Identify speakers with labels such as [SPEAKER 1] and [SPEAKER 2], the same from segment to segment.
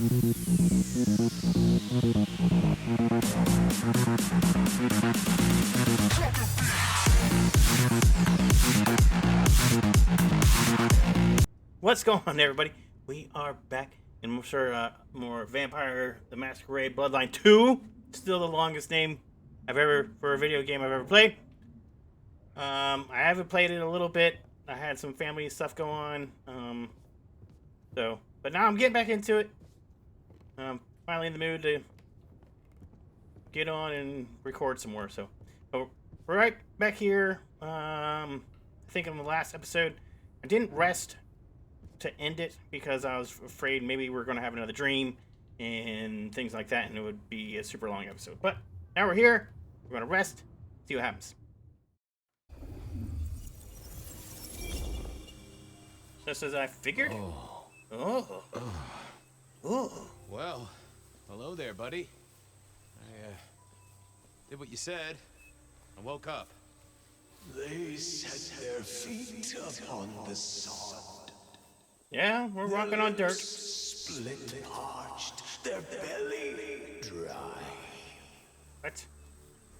[SPEAKER 1] What's going on, everybody? We are back, and I'm sure more Vampire the Masquerade Bloodline 2. Still the longest name I've ever for a video game I've ever played. I haven't played it a little bit. I had some family stuff go on. But now I'm getting back into it. Finally in the mood to get on and record some more. So we're right back here. I think in the last episode, I didn't rest to end it because I was afraid maybe we were going to have another dream and things like that, and it would be a super long episode. But now we're here. We're going to rest, see what happens. Just as I figured. Oh.
[SPEAKER 2] Well, hello there, buddy. I did what you said. I woke up.
[SPEAKER 3] They set their feet upon the sod.
[SPEAKER 1] Yeah, we're walking on dirt.
[SPEAKER 3] Split parched, their belly dry.
[SPEAKER 1] What?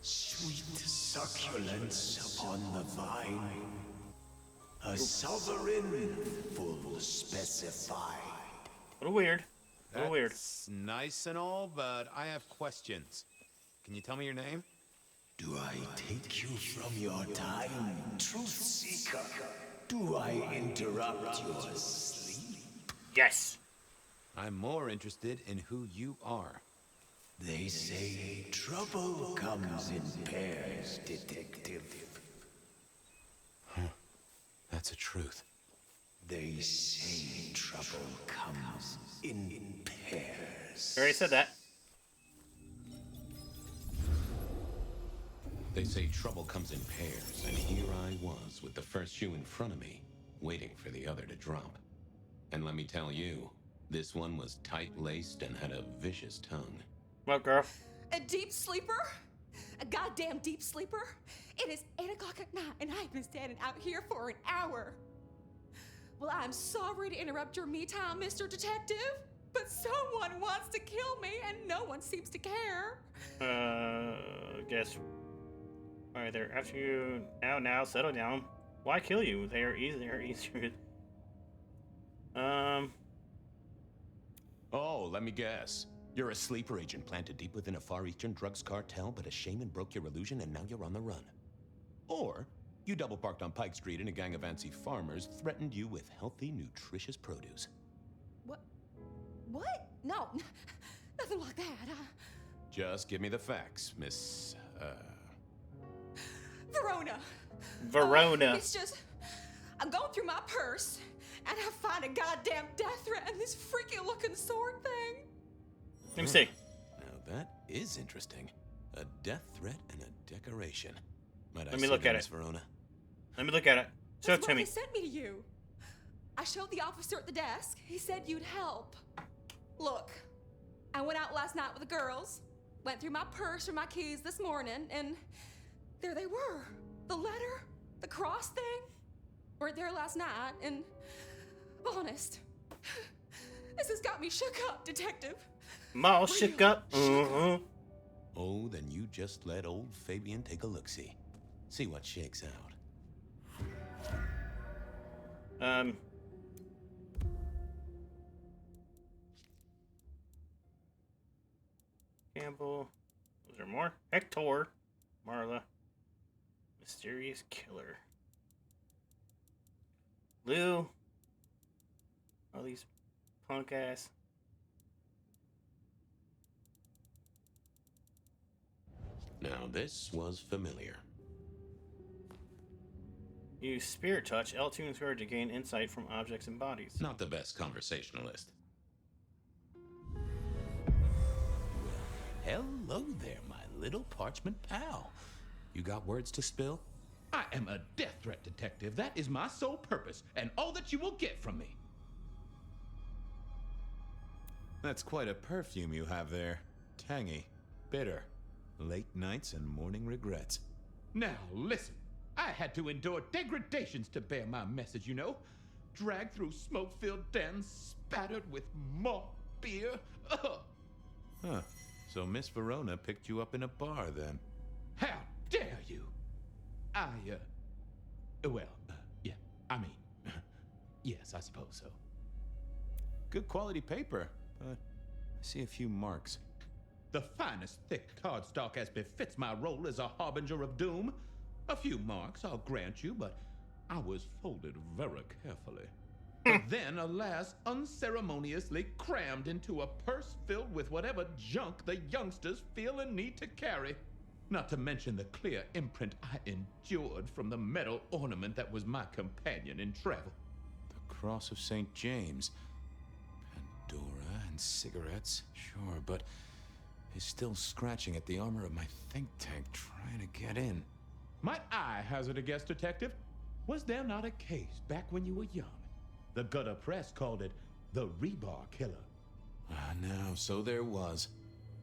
[SPEAKER 3] Sweet succulence upon the vine. A sovereign full specified.
[SPEAKER 1] A little weird.
[SPEAKER 2] That's nice and all, but I have questions. Can you tell me your name?
[SPEAKER 3] Do I take you from your time, truth seeker? Do I interrupt your sleep?
[SPEAKER 1] Yes.
[SPEAKER 2] I'm more interested in who you are.
[SPEAKER 3] They say trouble comes in pairs, detective.
[SPEAKER 2] Huh. That's a truth.
[SPEAKER 3] They say trouble comes in pairs.
[SPEAKER 1] I already said that.
[SPEAKER 4] They say trouble comes in pairs, and here I was with the first shoe in front of me, waiting for the other to drop. And let me tell you, this one was tight-laced and had a vicious tongue.
[SPEAKER 1] What, girl?
[SPEAKER 5] A deep sleeper? A goddamn deep sleeper? It is 8 o'clock at night, and I've been standing out here for an hour. Well, I'm sorry to interrupt your me time, Mr. Detective, but someone wants to kill me, and no one seems to care.
[SPEAKER 1] Guess. Alright, they're after you. Now, settle down. Why kill you? They're easier.
[SPEAKER 4] Oh, let me guess. You're a sleeper agent planted deep within a Far Eastern drugs cartel, but a shaman broke your illusion and now you're on the run. Or you double parked on Pike Street and a gang of antsy farmers threatened you with healthy, nutritious produce.
[SPEAKER 5] What? No, nothing like that.
[SPEAKER 4] Just give me the facts, Miss,
[SPEAKER 1] Verona.
[SPEAKER 5] It's just, I'm going through my purse, and I find a goddamn death threat and this freaky looking sword thing.
[SPEAKER 1] Let me see.
[SPEAKER 4] Now that is interesting. A death threat and a decoration.
[SPEAKER 1] Let me look at it.
[SPEAKER 4] Verona?
[SPEAKER 1] Let me look at it. Show it
[SPEAKER 5] That's
[SPEAKER 1] to
[SPEAKER 5] why
[SPEAKER 1] me.
[SPEAKER 5] they sent me to you. I showed the officer at the desk. He said you'd help. Look, I went out last night with the girls, went through my purse for my keys this morning, and there they were. The letter, the cross thing, weren't there last night, and honest, this has got me shook up, Detective.
[SPEAKER 1] I'm all shook up.
[SPEAKER 4] Oh, then you just let old Fabian take a look-see. See what shakes out.
[SPEAKER 1] Campbell. Was there more? Hector. Marla. Mysterious killer. Lou. All these punk ass.
[SPEAKER 4] Now this was familiar.
[SPEAKER 1] Use Spirit Touch, L2 and Spirit to gain insight from objects and bodies.
[SPEAKER 4] Not the best conversationalist.
[SPEAKER 6] Hello there, my little parchment pal. You got words to spill?
[SPEAKER 7] I am a death threat detective. That is my sole purpose, and all that you will get from me.
[SPEAKER 2] That's quite a perfume you have there. Tangy, bitter, late nights and morning regrets.
[SPEAKER 7] Now, listen. I had to endure degradations to bear my message, you know. Dragged through smoke-filled dens, spattered with moth beer.
[SPEAKER 2] Huh. So Miss Verona picked you up in a bar then?
[SPEAKER 7] How dare you? Yeah, I mean, yes, I suppose so.
[SPEAKER 2] Good quality paper, but I see a few marks.
[SPEAKER 7] The finest thick cardstock as befits my role as a harbinger of doom. A few marks, I'll grant you, but I was folded very carefully. But then, alas, unceremoniously crammed into a purse filled with whatever junk the youngsters feel a need to carry. Not to mention the clear imprint I endured from the metal ornament that was my companion in travel.
[SPEAKER 2] The Cross of St. James. Pandora and cigarettes, sure, but he's still scratching at the armor of my think tank trying to get in.
[SPEAKER 7] Might I hazard a guess, Detective? Was there not a case back when you were young? The gutter press called it the Rebar Killer.
[SPEAKER 2] No, so there was.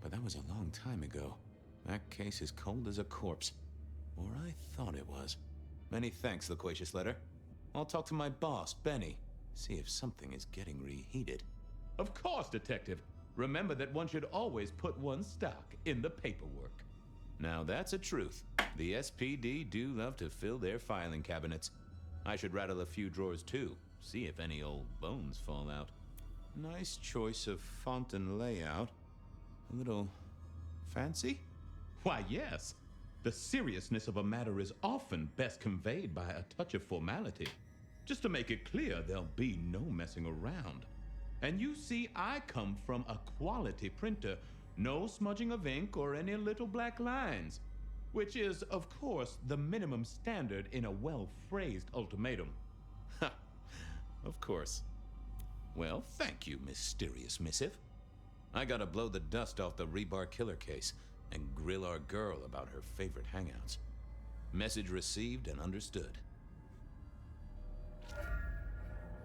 [SPEAKER 2] But that was a long time ago. That case is cold as a corpse. Or I thought it was. Many thanks, Loquacious Letter. I'll talk to my boss, Benny. See if something is getting reheated.
[SPEAKER 7] Of course, Detective. Remember that one should always put one's stock in the paperwork.
[SPEAKER 2] Now that's a truth. The SPD do love to fill their filing cabinets. I should rattle a few drawers too. See if any old bones fall out. Nice choice of font and layout. A little fancy?
[SPEAKER 7] Why, yes. The seriousness of a matter is often best conveyed by a touch of formality. Just to make it clear, there'll be no messing around. And you see, I come from a quality printer. No smudging of ink or any little black lines. Which is, of course, the minimum standard in a well-phrased ultimatum.
[SPEAKER 2] Ha! Of course. Well, thank you, mysterious missive. I gotta blow the dust off the Rebar Killer case and grill our girl about her favorite hangouts. Message received and understood.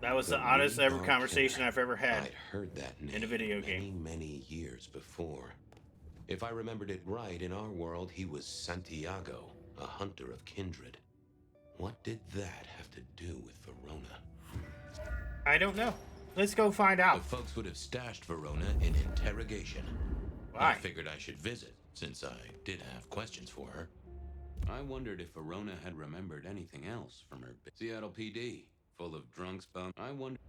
[SPEAKER 1] That was the oddest ever
[SPEAKER 4] Rebar
[SPEAKER 1] conversation
[SPEAKER 4] Killer.
[SPEAKER 1] I've ever had.
[SPEAKER 4] I'd heard that name
[SPEAKER 1] in a video
[SPEAKER 4] many,
[SPEAKER 1] game.
[SPEAKER 4] many years before. If I remembered it right, in our world, he was Santiago, a hunter of kindred. What did that have to do with Verona?
[SPEAKER 1] I don't know. Let's go find out.
[SPEAKER 4] The folks would have stashed Verona in interrogation.
[SPEAKER 1] Why?
[SPEAKER 4] I figured I should visit, since I did have questions for her. I wondered if Verona had remembered anything else from her Seattle PD, full of drunks bum. I wonder.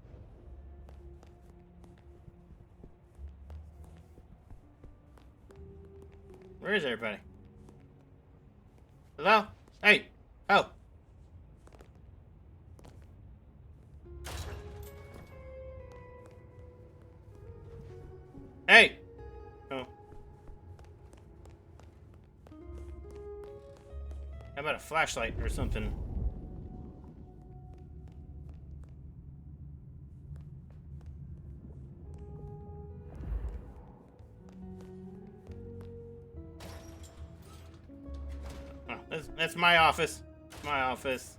[SPEAKER 1] Where is everybody? Hello? Hey! Oh! Hey! Oh. How about a flashlight or something? Oh, that's my office. My office.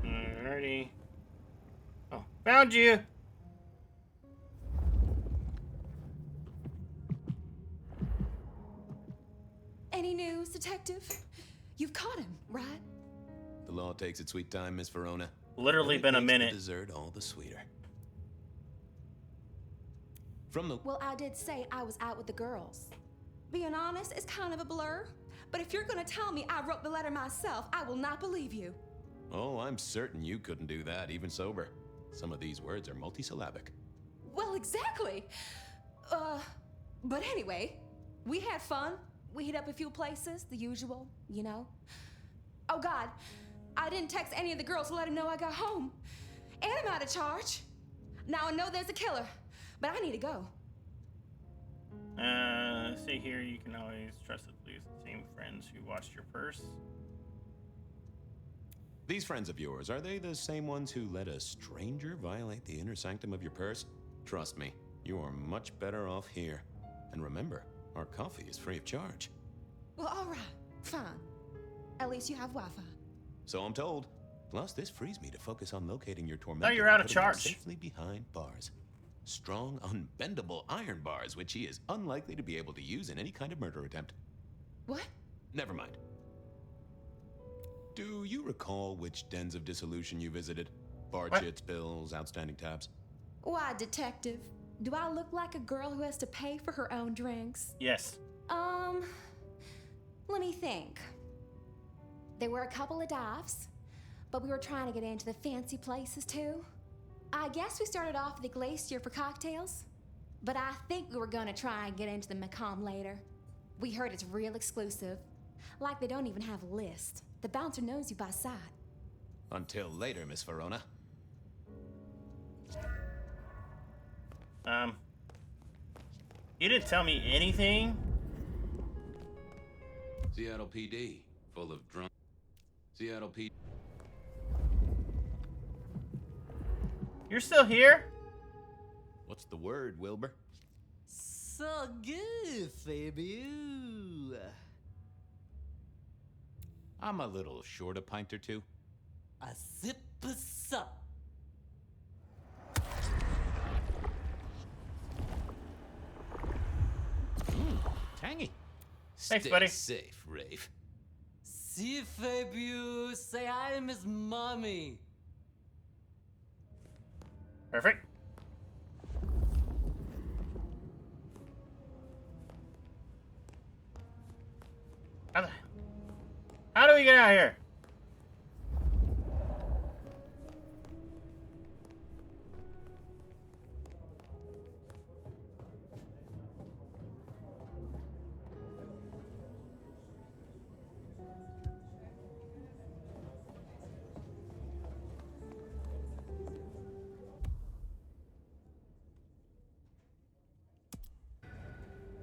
[SPEAKER 1] Alrighty. Oh, found you!
[SPEAKER 5] Any news, Detective? You've caught him, right?
[SPEAKER 2] The law takes its sweet time, Miss Verona.
[SPEAKER 1] Literally
[SPEAKER 2] But it
[SPEAKER 1] been a
[SPEAKER 2] makes the
[SPEAKER 1] minute.
[SPEAKER 2] dessert all the sweeter. From the...
[SPEAKER 5] Well, I did say I was out with the girls. Being honest, it's kind of a blur. But if you're gonna tell me I wrote the letter myself, I will not believe you.
[SPEAKER 2] Oh, I'm certain you couldn't do that, even sober. Some of these words are multisyllabic.
[SPEAKER 5] Well, exactly. But anyway, we had fun. We hit up a few places, the usual, you know. Oh God, I didn't text any of the girls to let them know I got home. And I'm out of charge. Now I know there's a killer, but I need to go.
[SPEAKER 1] See here, you can always trust the same friends who watched your purse.
[SPEAKER 2] These friends of yours, are they the same ones who let a stranger violate the inner sanctum of your purse? Trust me, you are much better off here. And remember, our coffee is free of charge.
[SPEAKER 5] Well, all right, fine. At least you have Wi-Fi.
[SPEAKER 2] So I'm told. Plus, this frees me to focus on locating your tormentor.
[SPEAKER 1] Thought you were out of
[SPEAKER 2] and putting him
[SPEAKER 1] charge.
[SPEAKER 2] Safely behind bars. Strong, unbendable iron bars, which he is unlikely to be able to use in any kind of murder attempt.
[SPEAKER 5] What?
[SPEAKER 2] Never mind.
[SPEAKER 4] Do you recall which dens of dissolution you visited? Bar
[SPEAKER 1] What?
[SPEAKER 4] chits, bills, outstanding tabs?
[SPEAKER 5] Why, detective? Do I look like a girl who has to pay for her own drinks?
[SPEAKER 1] Yes.
[SPEAKER 5] Let me think. There were a couple of dives, but we were trying to get into the fancy places too. I guess we started off at the Glacier for cocktails, but I think we were gonna try and get into the Macomb later. We heard it's real exclusive. Like they don't even have a list. The bouncer knows you by sight.
[SPEAKER 4] Until later, Miss Verona.
[SPEAKER 1] You didn't tell me anything?
[SPEAKER 2] Seattle PD, full of drunk. Seattle PD.
[SPEAKER 1] You're still here?
[SPEAKER 4] What's the word, Wilbur?
[SPEAKER 8] So good, Fabian.
[SPEAKER 4] I'm a little short a pint or two.
[SPEAKER 8] A sip of sup.
[SPEAKER 4] Tangy.
[SPEAKER 1] Thanks,
[SPEAKER 2] Stay
[SPEAKER 1] buddy.
[SPEAKER 2] safe, Rafe.
[SPEAKER 8] See, Fabian. Say hi to Miss Mommy.
[SPEAKER 1] Perfect. How do we get out of here?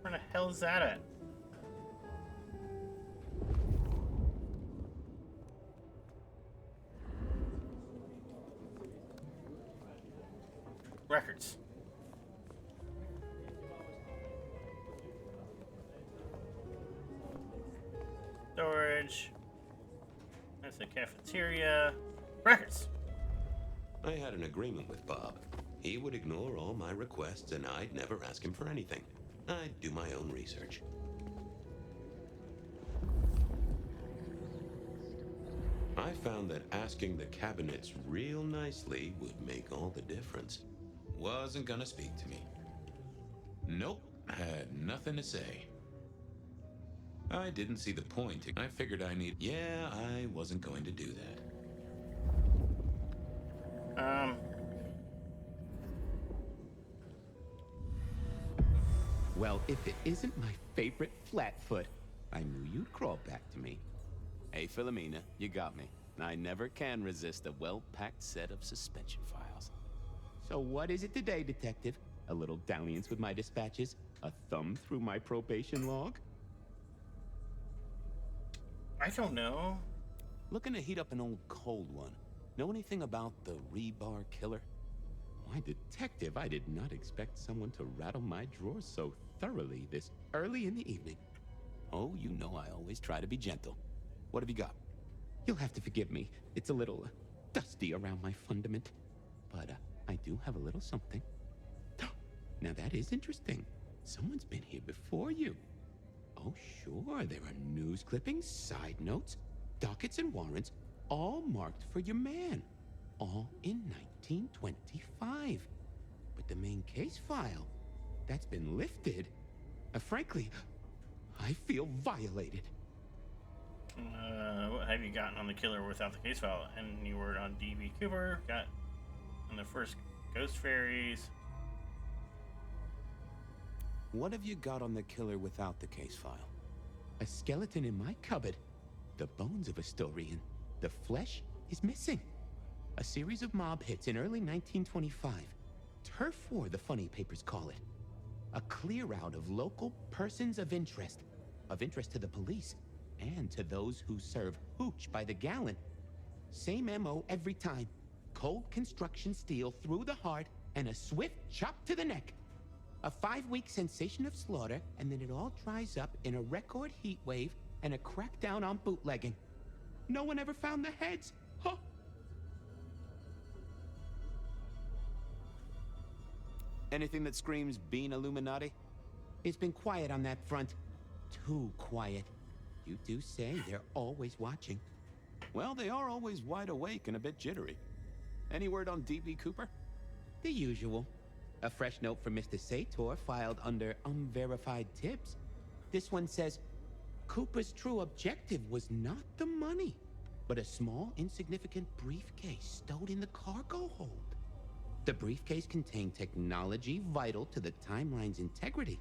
[SPEAKER 1] Where the hell is that at? Records. Storage. That's the cafeteria. Records.
[SPEAKER 4] I had an agreement with Bob. He would ignore all my requests and I'd never ask him for anything. I'd do my own research. I found that asking the cabinets real nicely would make all the difference.
[SPEAKER 2] Wasn't gonna speak to me. Nope, had nothing to say. I didn't see the point. I figured I need. Yeah, I wasn't going to do that.
[SPEAKER 6] Well, if it isn't my favorite Flatfoot, I knew you'd crawl back to me. Hey, Philomena, you got me. I never can resist a well-packed set of suspension files. So what is it today, Detective? A little dalliance with my dispatches? A thumb through my probation log?
[SPEAKER 1] I don't know.
[SPEAKER 6] Looking to heat up an old cold one. Know anything about the rebar killer? Why, Detective, I did not expect someone to rattle my drawers so thoroughly this early in the evening. Oh, you know I always try to be gentle. What have you got? You'll have to forgive me. It's a little dusty around my fundament. But I do have a little something. Now that is interesting. Someone's been here before you. Oh, sure, there are news clippings, side notes, dockets and warrants, all marked for your man. All in 1925. But the main case file, that's been lifted. Frankly, I feel violated.
[SPEAKER 1] What have you gotten on the killer without the case file? And you were on D.B. Cooper, got on the first Ghost Fairies.
[SPEAKER 6] What have you got on the killer without the case file? A skeleton in my cupboard. The bones of a Storian. The flesh is missing. A series of mob hits in early 1925. Turf War, the funny papers call it. A clear out of local persons of interest to the police, and to those who serve hooch by the gallon. Same MO every time. Cold construction steel through the heart and a swift chop to the neck. A 5-week sensation of slaughter, and then it all dries up in a record heat wave and a crackdown on bootlegging. No one ever found the heads. Huh? Anything that screams Bean Illuminati? It's been quiet on that front. Too quiet. You do say they're always watching.
[SPEAKER 4] Well, they are always wide awake and a bit jittery. Any word on DB Cooper?
[SPEAKER 6] The usual. A fresh note from Mr. Sator filed under unverified tips. This one says, Cooper's true objective was not the money, but a small, insignificant briefcase stowed in the cargo hold. The briefcase contained technology vital to the timeline's integrity.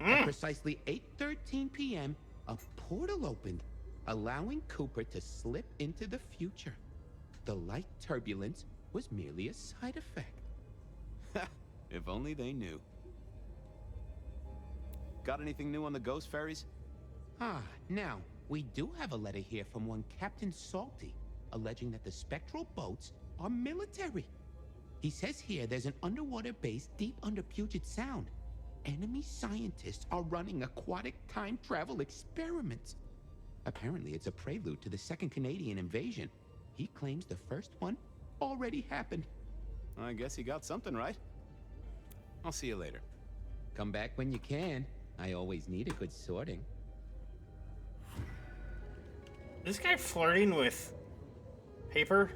[SPEAKER 6] At precisely 8:13 p.m., a portal opened, allowing Cooper to slip into the future. The light turbulence was merely a side effect.
[SPEAKER 4] If only they knew. Got anything new on the ghost ferries?
[SPEAKER 6] Now, we do have a letter here from one Captain Salty, alleging that the spectral boats are military. He says here there's an underwater base deep under Puget Sound. Enemy scientists are running aquatic time travel experiments. Apparently, it's a prelude to the Second Canadian invasion. He claims the first one already happened.
[SPEAKER 4] I guess he got something right. I'll see you later.
[SPEAKER 6] Come back when you can. I always need a good sorting.
[SPEAKER 1] This guy flirting with paper?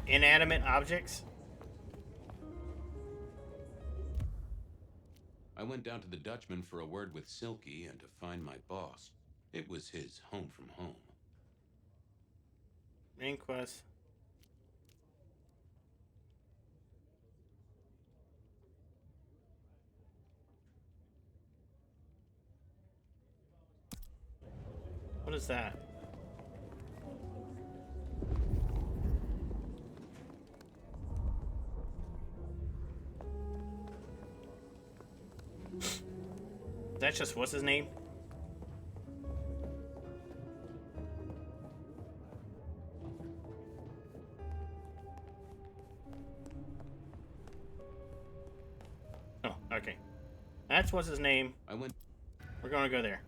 [SPEAKER 1] Inanimate objects?
[SPEAKER 2] I went down to the Dutchman for a word with Silky and to find my boss. It was his home from home.
[SPEAKER 1] Main quest. What is that? That's just what's his name? Oh, okay. That's what's his name.
[SPEAKER 2] I went.
[SPEAKER 1] We're gonna go there.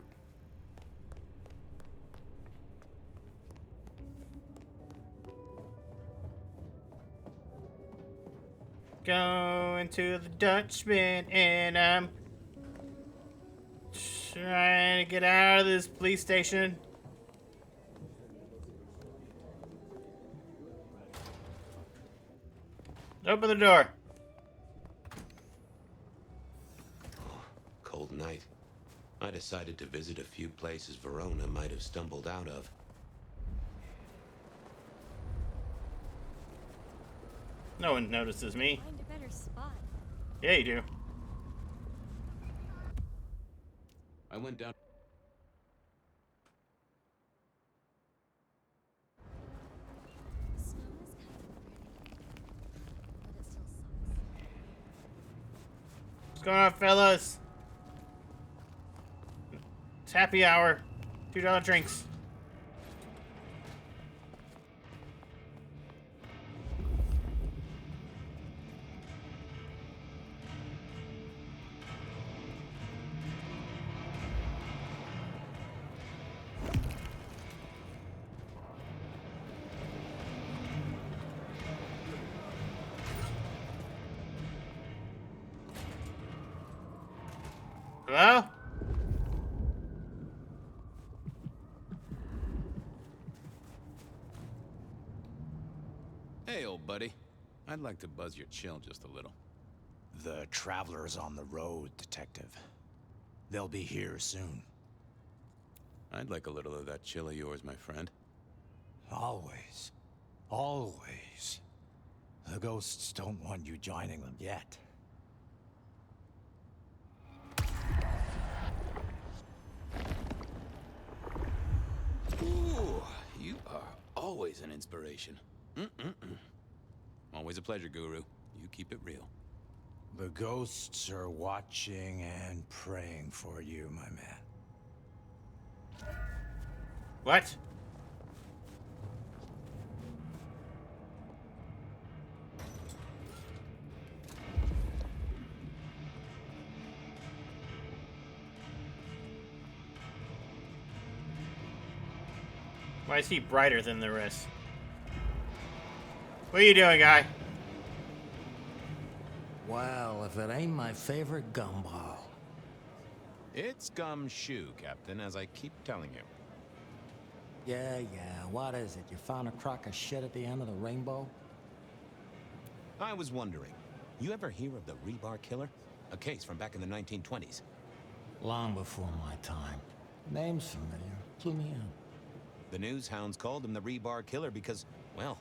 [SPEAKER 1] Going to the Dutchman, and I'm trying to get out of this police station. Open the door.
[SPEAKER 2] Cold night. I decided to visit a few places Verona might have stumbled out of.
[SPEAKER 1] No one notices me.
[SPEAKER 9] Find a better spot.
[SPEAKER 1] Yeah, you do.
[SPEAKER 2] I went down.
[SPEAKER 9] The snow is kind of pretty, but it still sucks.
[SPEAKER 1] What's going on, fellas? It's happy hour. $2 drinks. Hello?
[SPEAKER 2] Hey, old buddy. I'd like to buzz your chill just a little.
[SPEAKER 3] The traveler's on the road, Detective. They'll be here soon.
[SPEAKER 2] I'd like a little of that chill of yours, my friend.
[SPEAKER 3] Always. Always. The ghosts don't want you joining them yet.
[SPEAKER 2] Ooh, you are always an inspiration. Always a pleasure, Guru. You keep it real.
[SPEAKER 3] The ghosts are watching and praying for you, my man.
[SPEAKER 1] What? Why is he brighter than the rest? What are you doing, guy?
[SPEAKER 10] Well, if it ain't my favorite gumball.
[SPEAKER 2] It's gumshoe, Captain, as I keep telling you.
[SPEAKER 10] Yeah, what is it? You found a crock of shit at the end of the rainbow?
[SPEAKER 4] I was wondering, you ever hear of the Rebar Killer? A case from back in the 1920s.
[SPEAKER 10] Long before my time. Name's familiar. Clue me in.
[SPEAKER 4] The news hounds called him the Rebar Killer because, well,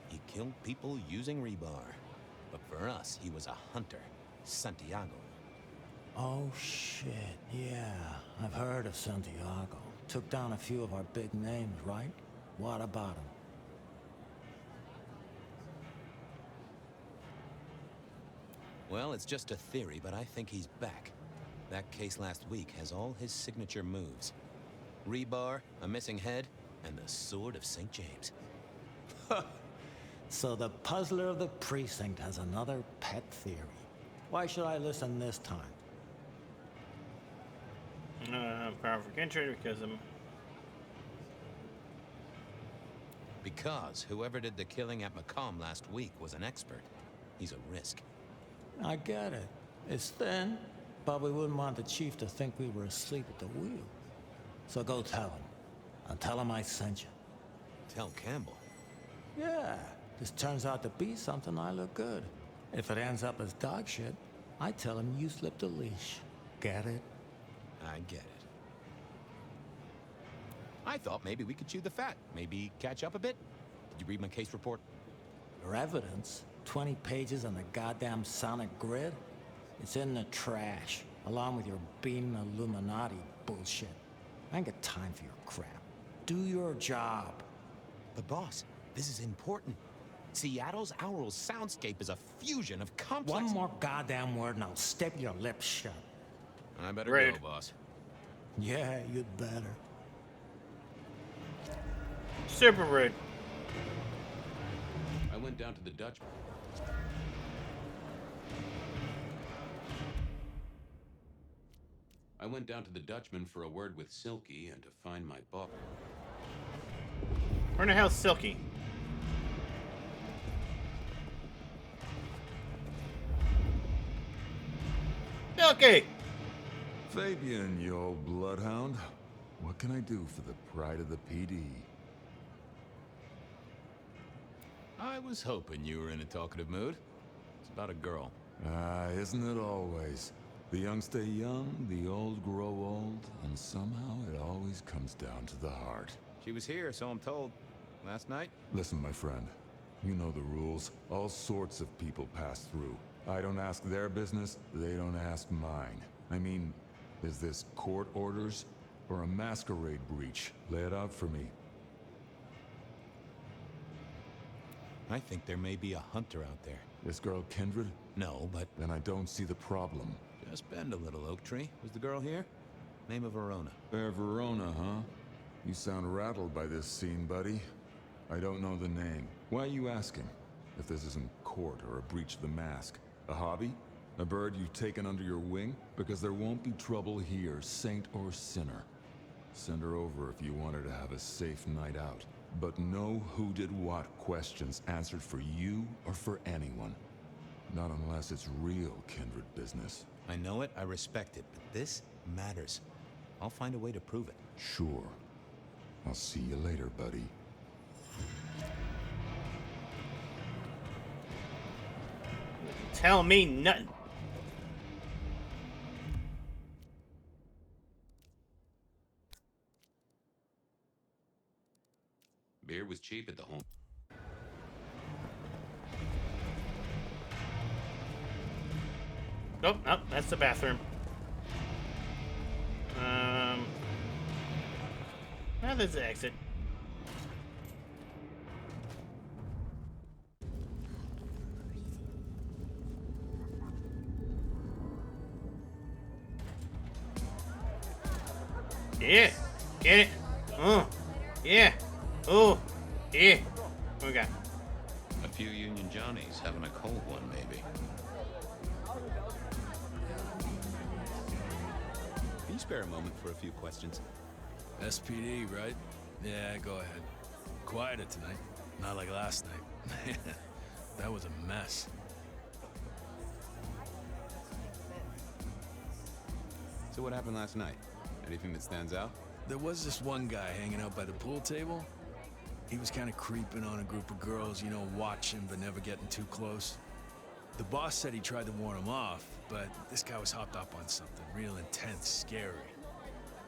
[SPEAKER 4] he killed people using rebar. But for us, he was a hunter. Santiago.
[SPEAKER 10] Oh, shit. Yeah, I've heard of Santiago. Took down a few of our big names, right? What about him?
[SPEAKER 4] Well, it's just a theory, but I think he's back. That case last week has all his signature moves. Rebar, a missing head, and the Sword of St. James.
[SPEAKER 10] So the puzzler of the precinct has another pet theory. Why should I listen this time?
[SPEAKER 1] Powerful country because I'm...
[SPEAKER 4] Because whoever did the killing at Macomb last week was an expert. He's a risk.
[SPEAKER 10] I get it. It's thin, but we wouldn't want the chief to think we were asleep at the wheel. So go tell him. And tell him I sent you.
[SPEAKER 4] Tell Campbell.
[SPEAKER 10] Yeah, this turns out to be something, I look good. If it ends up as dog shit, I tell him you slipped a leash. Get it?
[SPEAKER 4] I get it. I thought maybe we could chew the fat. Maybe catch up a bit. Did you read my case report?
[SPEAKER 10] Your evidence? 20 pages on the goddamn sonic grid? It's in the trash, along with your bean Illuminati bullshit. I ain't got time for your crap. Do your job.
[SPEAKER 4] But boss, this is important. Seattle's aural soundscape is a fusion of complex...
[SPEAKER 10] One more goddamn word and I'll staple your lips shut.
[SPEAKER 4] I better
[SPEAKER 1] Rude.
[SPEAKER 4] go, boss.
[SPEAKER 10] Yeah, you'd better.
[SPEAKER 1] Super rude.
[SPEAKER 6] I went down to the Dutch. I went down to the Dutchman for a word with Silky and to find my boss.
[SPEAKER 1] Where the hell's Silky? Silky!
[SPEAKER 11] Fabian, you old bloodhound. What can I do for the pride of the PD?
[SPEAKER 2] I was hoping you were in a talkative mood. It's about a girl.
[SPEAKER 11] Isn't it always? The young stay young, the old grow old, and somehow it always comes down to the heart.
[SPEAKER 2] She was here, so I'm told. Last night?
[SPEAKER 11] Listen, my friend. You know the rules. All sorts of people pass through. I don't ask their business, they don't ask mine. I mean, is this court orders or a masquerade breach? Lay it out for me.
[SPEAKER 4] I think there may be a hunter out there.
[SPEAKER 11] This girl Kindred?
[SPEAKER 4] No, but...
[SPEAKER 11] Then I don't see the problem.
[SPEAKER 2] Just bend a little, Oak Tree. Was the girl here? Name of Verona.
[SPEAKER 11] Fair Verona, huh? You sound rattled by this scene, buddy. I don't know the name. Why are you asking? If this isn't court or a breach of the mask. A hobby? A bird you've taken under your wing? Because there won't be trouble here, saint or sinner. Send her over if you want her to have a safe night out. But no who did what questions answered for you or for anyone. Not unless it's real kindred business.
[SPEAKER 4] I know it, I respect it, but this matters. I'll find a way to prove it.
[SPEAKER 11] Sure. I'll see you later, buddy.
[SPEAKER 1] Tell me nothing.
[SPEAKER 6] Beer was cheap at the home.
[SPEAKER 1] Nope, nope, that's the bathroom. Now there's the exit. Yeah, get it. Oh, yeah. Oh, yeah. What we got?
[SPEAKER 2] A few Union Johnnies having a cold one, maybe.
[SPEAKER 4] Can you spare a moment for a few questions?
[SPEAKER 12] SPD, right? Yeah, go ahead. Quieter tonight. Not like last night. That was a mess.
[SPEAKER 2] So what happened last night? Anything that stands out?
[SPEAKER 12] there was this one guy hanging out by the pool table. He was kind of creeping on a group of girls, you know, watching but never getting too close. The boss said he tried to warn him off, but this guy was hopped up on something real intense, scary.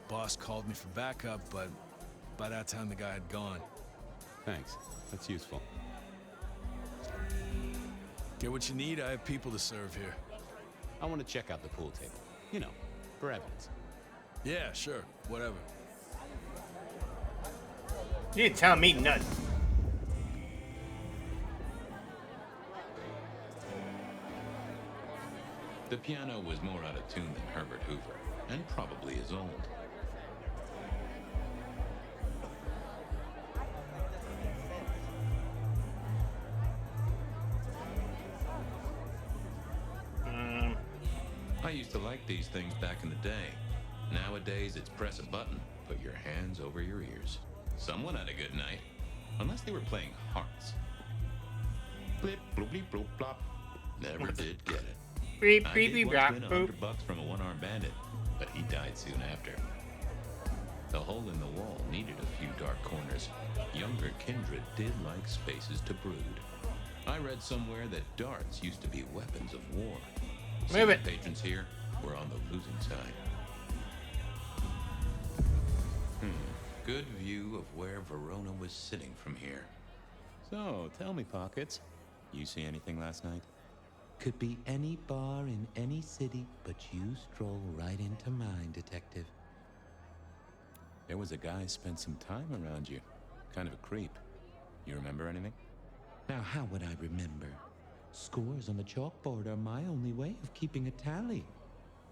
[SPEAKER 12] Boss called me for backup, but by that time the guy had gone.
[SPEAKER 6] Thanks. That's useful.
[SPEAKER 12] Get what you need, I have people to serve here.
[SPEAKER 6] I want to check out the pool table. You know, for evidence.
[SPEAKER 12] Yeah, sure, whatever.
[SPEAKER 1] You didn't tell me nothing.
[SPEAKER 2] The piano was more out of tune than Herbert Hoover, and probably is old. I used to like these things back in the day. Nowadays, it's press a button, put your hands over your ears. Someone had a good night, unless they were playing hearts. Blip, bloop, bleep, bloop, plop. Never did get it.
[SPEAKER 1] Beep,
[SPEAKER 2] I
[SPEAKER 1] beep,
[SPEAKER 2] did
[SPEAKER 1] beep,
[SPEAKER 2] once
[SPEAKER 1] blop,
[SPEAKER 2] win
[SPEAKER 1] boop.
[SPEAKER 2] $100 from a one-armed bandit, but he died soon after. The hole in the wall needed a few dark corners. Younger kindred did like spaces to brood. I read somewhere that darts used to be weapons of war.
[SPEAKER 1] Move it.
[SPEAKER 2] Patrons here were on the losing side. Good view of where Verona was sitting from here.
[SPEAKER 6] So, tell me, Pockets. You see anything last night? Could be any bar in any city, but you stroll right into mine, Detective. There was a guy spent some time around you. Kind of a creep. You remember anything? Now, how would I remember? Scores on the chalkboard are my only way of keeping a tally.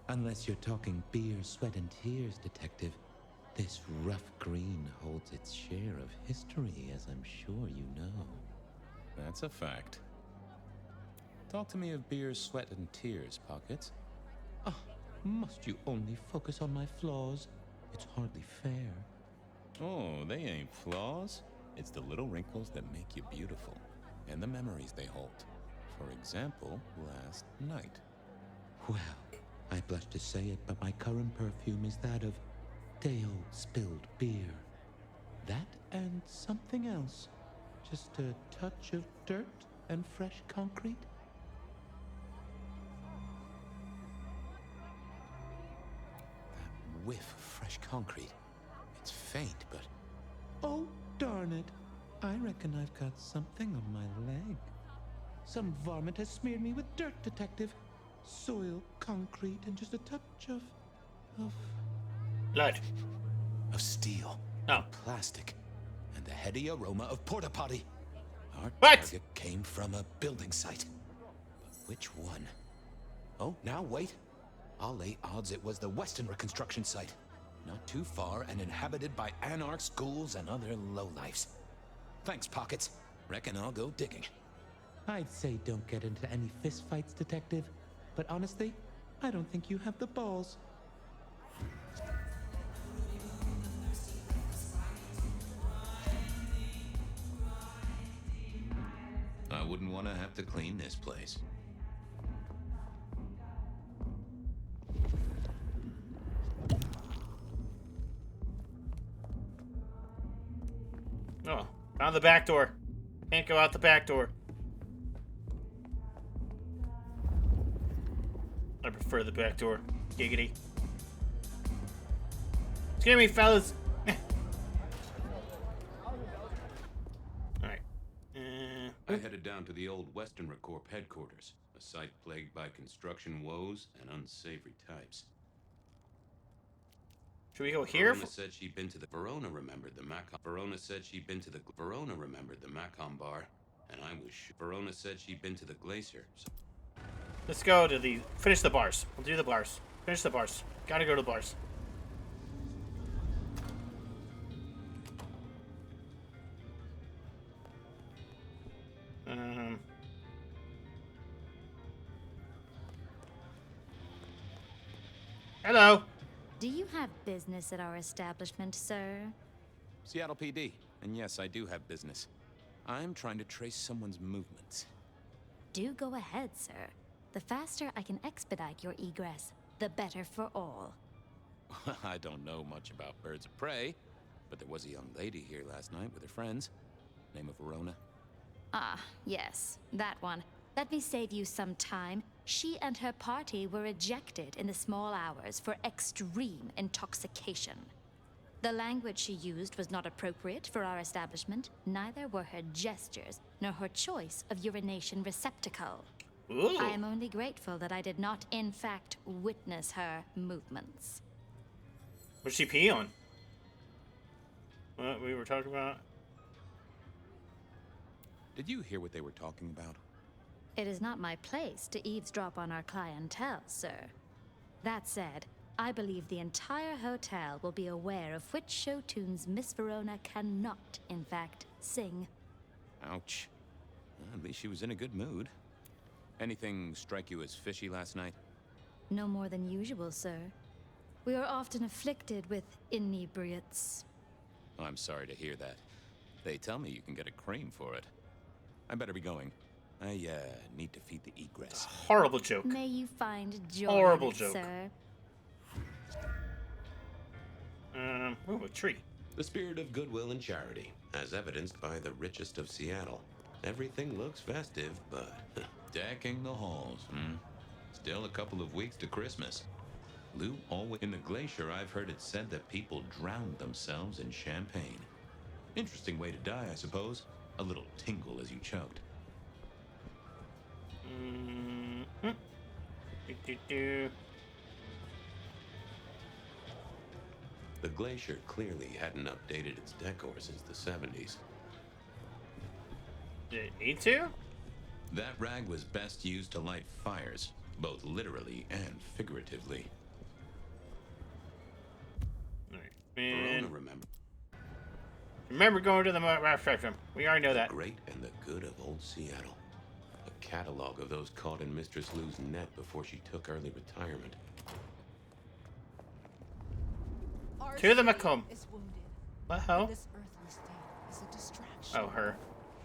[SPEAKER 6] Unless you're talking beer, sweat, and tears, Detective. This rough green holds its share of history, as I'm sure you know. That's a fact. Talk to me of beer, sweat, and tears, Pockets. Ah, must you only focus on my flaws? It's hardly fair. Oh, they ain't flaws. It's the little wrinkles that make you beautiful, and the memories they hold. For example, last night. Well, I blush to say it, but my current perfume is that of day-old spilled beer. That and something else. Just a touch of dirt and fresh concrete. That whiff of fresh concrete. It's faint, but... Oh, darn it. I reckon I've got something on my leg. Some varmint has smeared me with dirt, Detective. Soil, concrete, and just a touch of...
[SPEAKER 1] Blood.
[SPEAKER 4] Of steel.
[SPEAKER 1] Oh.
[SPEAKER 4] And plastic. And the heady aroma of porta potty. Our
[SPEAKER 1] What?
[SPEAKER 4] target came from a building site. But which one? Oh, now wait. I'll lay odds it was the Westenra construction site. Not too far and inhabited by anarchs, ghouls, and other lowlifes. Thanks, Pockets. Reckon I'll go digging.
[SPEAKER 6] I'd say don't get into any fistfights, Detective. But honestly, I don't think you have the balls.
[SPEAKER 2] I wouldn't want to have to clean this place.
[SPEAKER 1] Oh, found the back door. Can't go out the back door. I prefer the back door. Giggity. Excuse me, fellas. Alright.
[SPEAKER 2] I headed down to the old Westenra Corp headquarters, a site plagued by construction woes and unsavory types.
[SPEAKER 1] Should we go here?
[SPEAKER 2] Verona said she'd been to the Verona remembered the Macon. Verona said she'd been to the Verona remembered the Macon bar, and I was Verona said she'd been to the Glacier. So
[SPEAKER 1] Let's go to the... Finish the bars. We'll do the bars. Finish the bars. Gotta go to the bars. Hello.
[SPEAKER 9] Do you have business at our establishment, sir?
[SPEAKER 6] Seattle PD. And yes, I do have business. I'm trying to trace someone's movements.
[SPEAKER 9] Do go ahead, sir. The faster I can expedite your egress, the better for all.
[SPEAKER 4] I don't know much about birds of prey, but there was a young lady here last night with her friends. Name of Verona.
[SPEAKER 9] Ah, yes, that one. Let me save you some time. She and her party were ejected in the small hours for extreme intoxication. The language she used was not appropriate for our establishment. Neither were her gestures, nor her choice of urination receptacle.
[SPEAKER 1] Ooh.
[SPEAKER 9] I am only grateful that I did not, in fact, witness her movements.
[SPEAKER 1] What'd she pee on? What we were talking about?
[SPEAKER 4] Did you hear what they were talking about?
[SPEAKER 9] It is not my place to eavesdrop on our clientele, sir. That said, I believe the entire hotel will be aware of which show tunes Miss Verona cannot, in fact, sing.
[SPEAKER 4] Ouch. Well, at least she was in a good mood. Anything strike you as fishy last night?
[SPEAKER 9] No more than usual, sir. We are often afflicted with inebriates.
[SPEAKER 4] Oh, I'm sorry to hear that. They tell me you can get a cream for it. I better be going. I need to feed the egress.
[SPEAKER 1] Horrible joke.
[SPEAKER 9] May you find joy
[SPEAKER 1] Horrible
[SPEAKER 9] in it,
[SPEAKER 1] joke.
[SPEAKER 9] sir.
[SPEAKER 1] Ooh, a tree.
[SPEAKER 13] The spirit of goodwill and charity, as evidenced by the richest of Seattle. Everything looks festive, but...
[SPEAKER 2] Decking the halls, Still a couple of weeks to Christmas. Lou always... In the glacier, I've heard it said that people drowned themselves in champagne. Interesting way to die, I suppose. A little tingle as you choked.
[SPEAKER 13] The glacier clearly hadn't updated its decor since the 70s.
[SPEAKER 1] Did it need to?
[SPEAKER 2] That rag was best used to light fires, both literally and figuratively.
[SPEAKER 13] Verona,
[SPEAKER 1] remember going to the spectrum. We already know that.
[SPEAKER 13] The great and the good of old Seattle. A catalog of those caught in Mistress Lou's net before she took early retirement.
[SPEAKER 1] To the Macomb.
[SPEAKER 14] Is wounded.
[SPEAKER 1] What the hell?
[SPEAKER 14] This earthly state is a distraction.
[SPEAKER 1] Oh, her.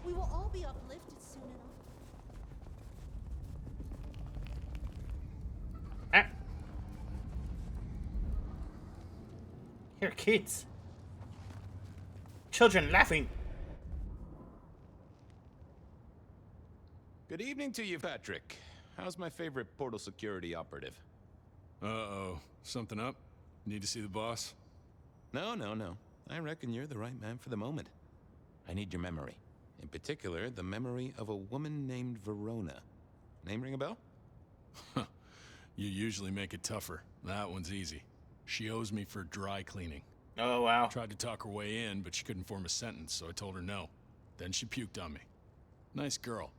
[SPEAKER 14] We will all be uplifted soon enough.
[SPEAKER 1] Ah. Here, kids. Children laughing.
[SPEAKER 4] Good evening to you, Patrick. How's my favorite portal security operative?
[SPEAKER 12] Uh-oh. Something up? Need to see the boss?
[SPEAKER 4] No. I reckon you're the right man for the moment. I need your memory. In particular, the memory of a woman named Verona. Name ring a bell?
[SPEAKER 12] You usually make it tougher. That one's easy. She owes me for dry cleaning.
[SPEAKER 1] Oh, wow.
[SPEAKER 12] Tried to talk her way in, but she couldn't form a sentence, so I told her no. Then she puked on me. Nice girl.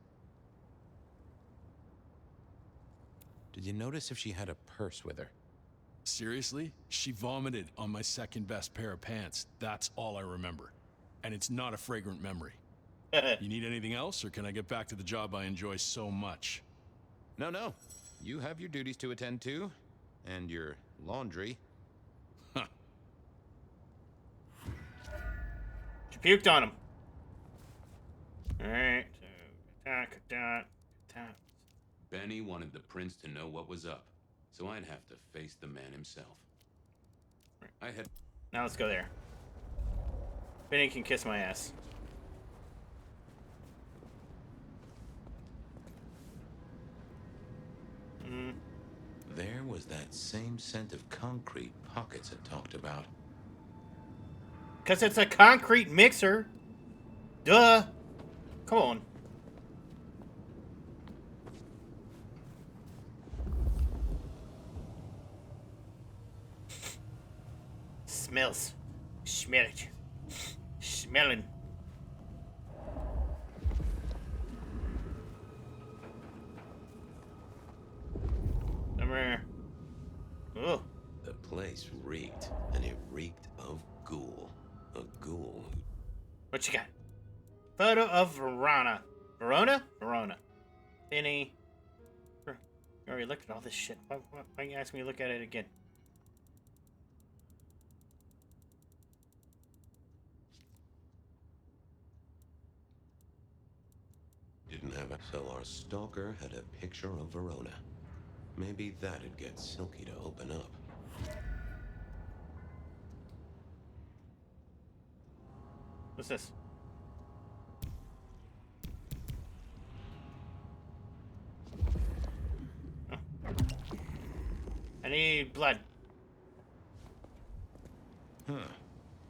[SPEAKER 4] Did you notice if she had a purse with her?
[SPEAKER 12] Seriously? She vomited on my second best pair of pants. That's all I remember. And it's not a fragrant memory. You need anything else, or can I get back to the job I enjoy so much?
[SPEAKER 4] No. You have your duties to attend to, and your laundry.
[SPEAKER 12] Huh.
[SPEAKER 1] She puked on him. Alright, so...
[SPEAKER 13] Benny wanted the prince to know what was up, so I'd have to face the man himself.
[SPEAKER 1] Now let's go there. Benny can kiss my ass.
[SPEAKER 13] There was that same scent of concrete Pockets had talked about.
[SPEAKER 1] Because it's a concrete mixer. Duh. Come on. Smells. Smell it. Smelling. Somewhere. Oh.
[SPEAKER 13] The place reeked, and it reeked of ghoul. A ghoul.
[SPEAKER 1] What you got? Photo of Verona. Verona? Verona. Benny. You already looked at all this shit. Why you ask me to look at it again?
[SPEAKER 13] Didn't have it, so our stalker had a picture of Verona. Maybe that'd get Silky to open up.
[SPEAKER 1] What's this? Oh. I need blood.
[SPEAKER 2] Huh.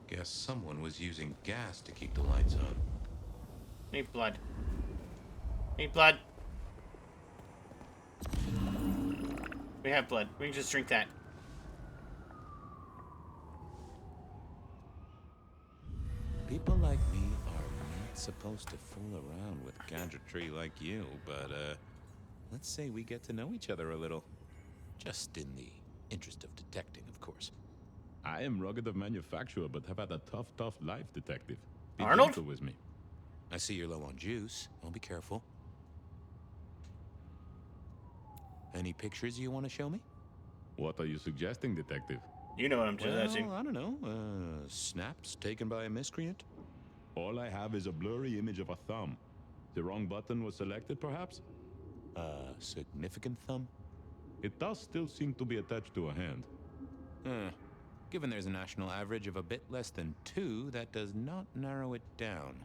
[SPEAKER 2] Guess someone was using gas to keep the lights on.
[SPEAKER 1] Need blood. Need blood. We have blood. We can just drink that.
[SPEAKER 2] People like me are not supposed to fool around with gadgetry like you, but, let's say we get to know each other a little. Just in the interest of detecting, of course.
[SPEAKER 11] I am rugged of manufacture, but have had a tough life, detective. Be
[SPEAKER 1] Arnold?
[SPEAKER 11] gentle with me.
[SPEAKER 2] I see you're low on juice. I'll be careful. Any pictures you want to show me?
[SPEAKER 11] What are you suggesting, detective?
[SPEAKER 1] You know what I'm suggesting.
[SPEAKER 2] Well, I don't know. Snaps taken by a miscreant?
[SPEAKER 11] All I have is a blurry image of a thumb. The wrong button was selected, perhaps?
[SPEAKER 2] Significant thumb?
[SPEAKER 11] It does still seem to be attached to a hand.
[SPEAKER 2] Given there's a national average of a bit less than 2, that does not narrow it down.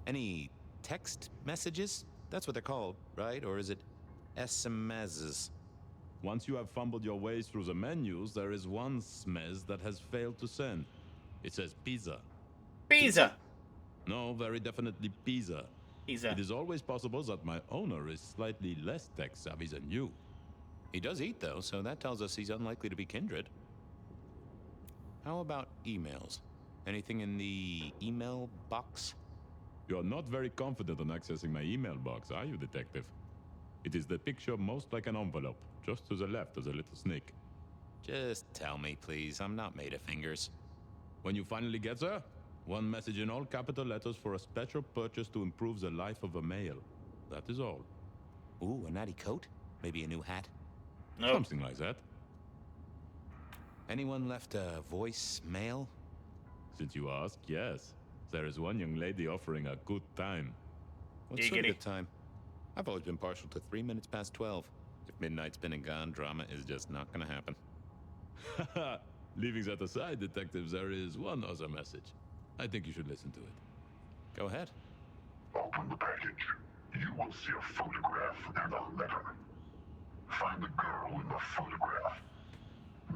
[SPEAKER 2] Any text messages? That's what they're called, right? Or is it SMSs?
[SPEAKER 11] Once you have fumbled your way through the menus, there is one smez that has failed to send. It says pizza.
[SPEAKER 1] Pizza!
[SPEAKER 11] No, very definitely pizza.
[SPEAKER 1] Pizza.
[SPEAKER 11] It is always possible that my owner is slightly less tech-savvy than you.
[SPEAKER 2] He does eat, though, so that tells us he's unlikely to be kindred. How about emails? Anything in the email box?
[SPEAKER 11] You are not very confident on accessing my email box, are you, detective? It is the picture most like an envelope, just to the left of the little snake.
[SPEAKER 2] Just tell me, please. I'm not made of fingers.
[SPEAKER 11] When you finally get there, one message in all capital letters for a special purchase to improve the life of a male. That is all.
[SPEAKER 2] Ooh, a natty coat? Maybe a new hat?
[SPEAKER 1] Nope.
[SPEAKER 11] Something like that.
[SPEAKER 2] Anyone left a voicemail?
[SPEAKER 11] Since you ask, yes. There is one young lady offering a good time.
[SPEAKER 2] What sort of
[SPEAKER 1] Giggity.
[SPEAKER 2] good time? I've always been partial to 3 minutes past 12. If midnight's been and gone, drama is just not gonna happen.
[SPEAKER 11] Haha. Leaving that aside, detectives, there is one other message. I think you should listen to it.
[SPEAKER 2] Go ahead.
[SPEAKER 15] Open the package. You will see a photograph and a letter. Find the girl in the photograph.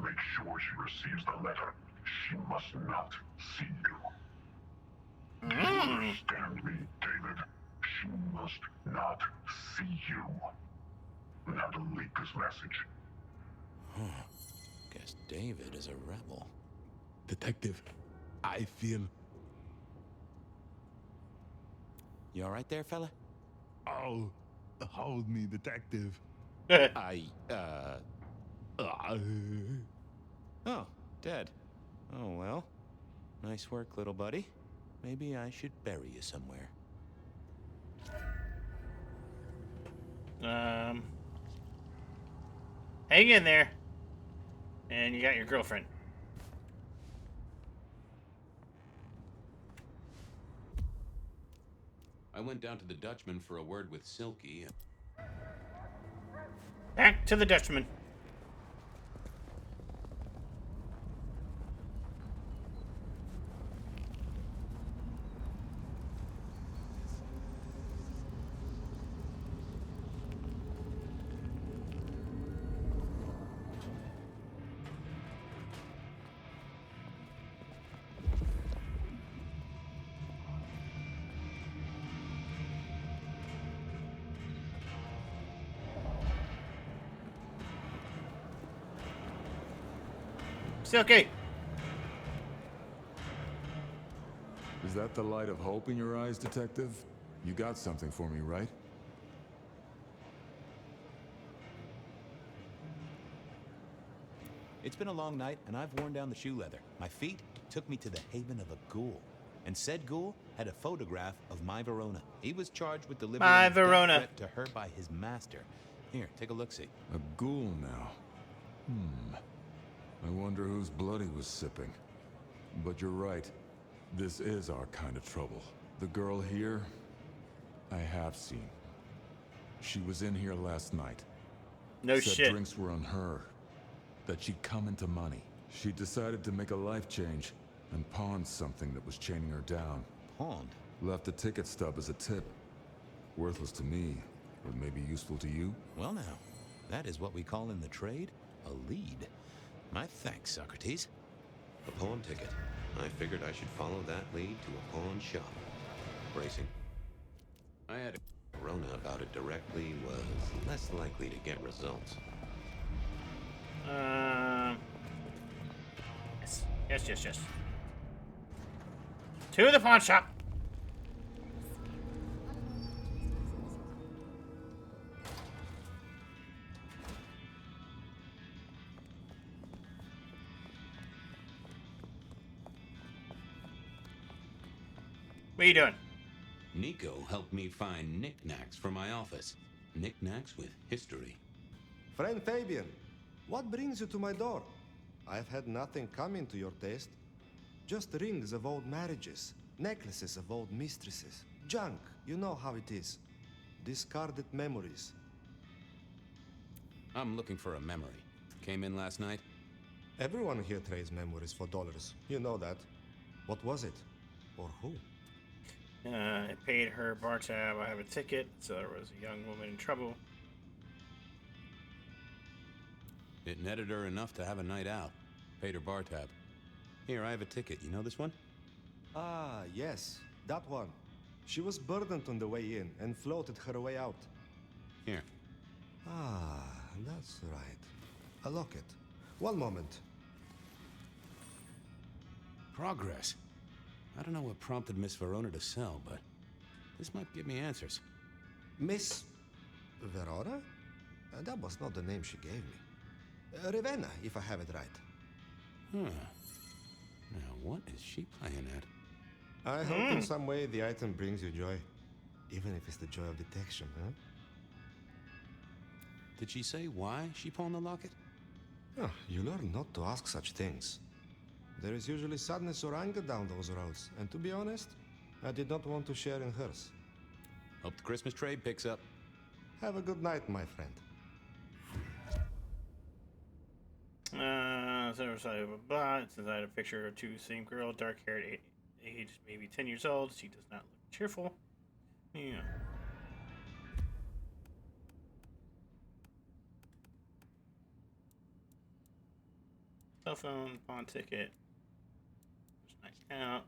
[SPEAKER 15] Make sure she receives the letter. She must not see you. You understand me, David? She must not see you. Now delete this message.
[SPEAKER 2] Guess David is a rebel.
[SPEAKER 11] Detective, I feel...
[SPEAKER 2] You alright there, fella?
[SPEAKER 11] Oh, hold me, detective.
[SPEAKER 2] Oh, dead. Oh, well. Nice work, little buddy. Maybe I should bury you somewhere.
[SPEAKER 1] Hang in there. And you got your girlfriend.
[SPEAKER 2] I went down to the Dutchman for a word with Silky.
[SPEAKER 1] Back to the Dutchman. Silky!
[SPEAKER 11] Is that the light of hope in your eyes, detective? You got something for me, right?
[SPEAKER 2] It's been a long night, and I've worn down the shoe leather. My feet took me to the haven of a ghoul. And said ghoul had a photograph of my Verona. He was charged with delivering
[SPEAKER 1] My
[SPEAKER 2] a death
[SPEAKER 1] Verona.
[SPEAKER 2] threat to her by his master. Here, take a look-see.
[SPEAKER 11] A ghoul now. I wonder whose blood he was sipping. But you're right. This is our kind of trouble. The girl here, I have seen. She was in here last night.
[SPEAKER 1] No
[SPEAKER 11] Said
[SPEAKER 1] shit.
[SPEAKER 11] drinks were on her. That she'd come into money. She decided to make a life change. and pawned something that was chaining her down.
[SPEAKER 2] Pawned?
[SPEAKER 11] Left a ticket stub as a tip. Worthless to me, but maybe useful to you?
[SPEAKER 2] Well now, that is what we call in the trade a lead. My thanks, Socrates.
[SPEAKER 13] A pawn ticket. I figured I should follow that lead to a pawn shop. Bracing. I had a Rona about it directly was less likely to get results.
[SPEAKER 1] Yes. To the pawn shop. What are you doing?
[SPEAKER 6] Nico helped me find knickknacks for my office. Knickknacks with history.
[SPEAKER 16] Friend Fabian, what brings you to my door? I've had nothing coming to your taste. Just rings of old marriages, necklaces of old mistresses, junk, you know how it is. Discarded memories.
[SPEAKER 6] I'm looking for a memory. Came in last night?
[SPEAKER 16] Everyone here trades memories for dollars. You know that. What was it? Or who?
[SPEAKER 1] I paid her bar tab. I have a ticket, so there was a young woman in trouble.
[SPEAKER 6] It netted her enough to have a night out. Paid her bar tab. Here, I have a ticket. You know this one?
[SPEAKER 16] Ah, yes. That one. She was burdened on the way in and floated her way out.
[SPEAKER 6] Here.
[SPEAKER 16] Ah, that's right. A locket. One moment.
[SPEAKER 6] Progress. I don't know what prompted Miss Verona to sell, but this might give me answers.
[SPEAKER 16] Miss Verona? That was not the name she gave me. Ravenna, if I have it right.
[SPEAKER 6] Huh. Now, what is she playing at?
[SPEAKER 16] I hope in some way the item brings you joy. Even if it's the joy of detection, huh?
[SPEAKER 6] Did she say why she pawned the locket?
[SPEAKER 16] Oh, you learn not to ask such things. There is usually sadness or anger down those roads, and to be honest, I did not want to share in hers.
[SPEAKER 6] Hope the Christmas trade picks up.
[SPEAKER 16] Have a good night, my friend.
[SPEAKER 1] Center side of a bot. It's inside a picture of two same girl, dark haired, aged maybe 10 years old. She does not look cheerful. Yeah. Cell phone, pawn ticket. There's my account.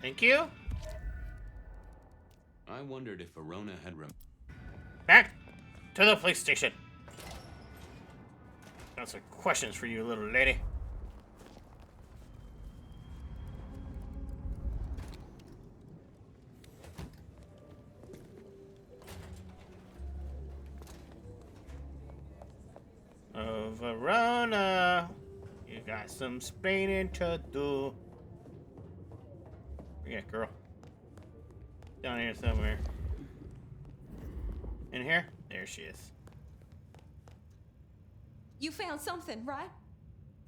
[SPEAKER 1] Thank you.
[SPEAKER 6] I wondered if Verona had
[SPEAKER 1] Back to the police station. Got some questions for you, little lady. Oh, Verona, you got some splaining to do. Yeah, girl. Down here somewhere. In here? There she is.
[SPEAKER 5] You found something, right?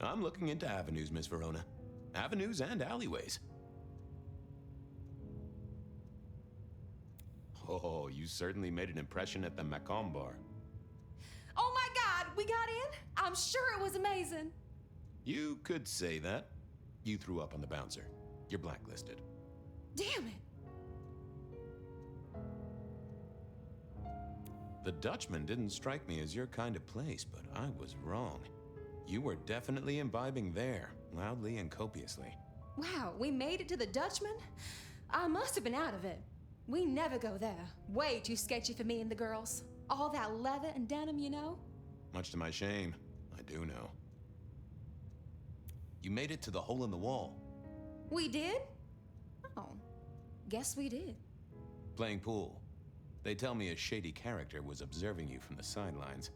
[SPEAKER 4] I'm looking into avenues, Miss Verona. Avenues and alleyways. Oh, you certainly made an impression at the Macomb bar.
[SPEAKER 5] Oh my God, we got in? I'm sure it was amazing.
[SPEAKER 4] You could say that. You threw up on the bouncer. You're blacklisted.
[SPEAKER 5] Damn it.
[SPEAKER 4] The Dutchman didn't strike me as your kind of place, but I was wrong. You were definitely imbibing there, loudly and copiously.
[SPEAKER 5] Wow, we made it to the Dutchman? I must have been out of it. We never go there. Way too sketchy for me and the girls. All that leather and denim, you know?
[SPEAKER 4] Much to my shame, I do know. You made it to the hole in the wall.
[SPEAKER 5] We did? Oh, guess we did.
[SPEAKER 4] Playing pool. They tell me a shady character was observing you from the sidelines.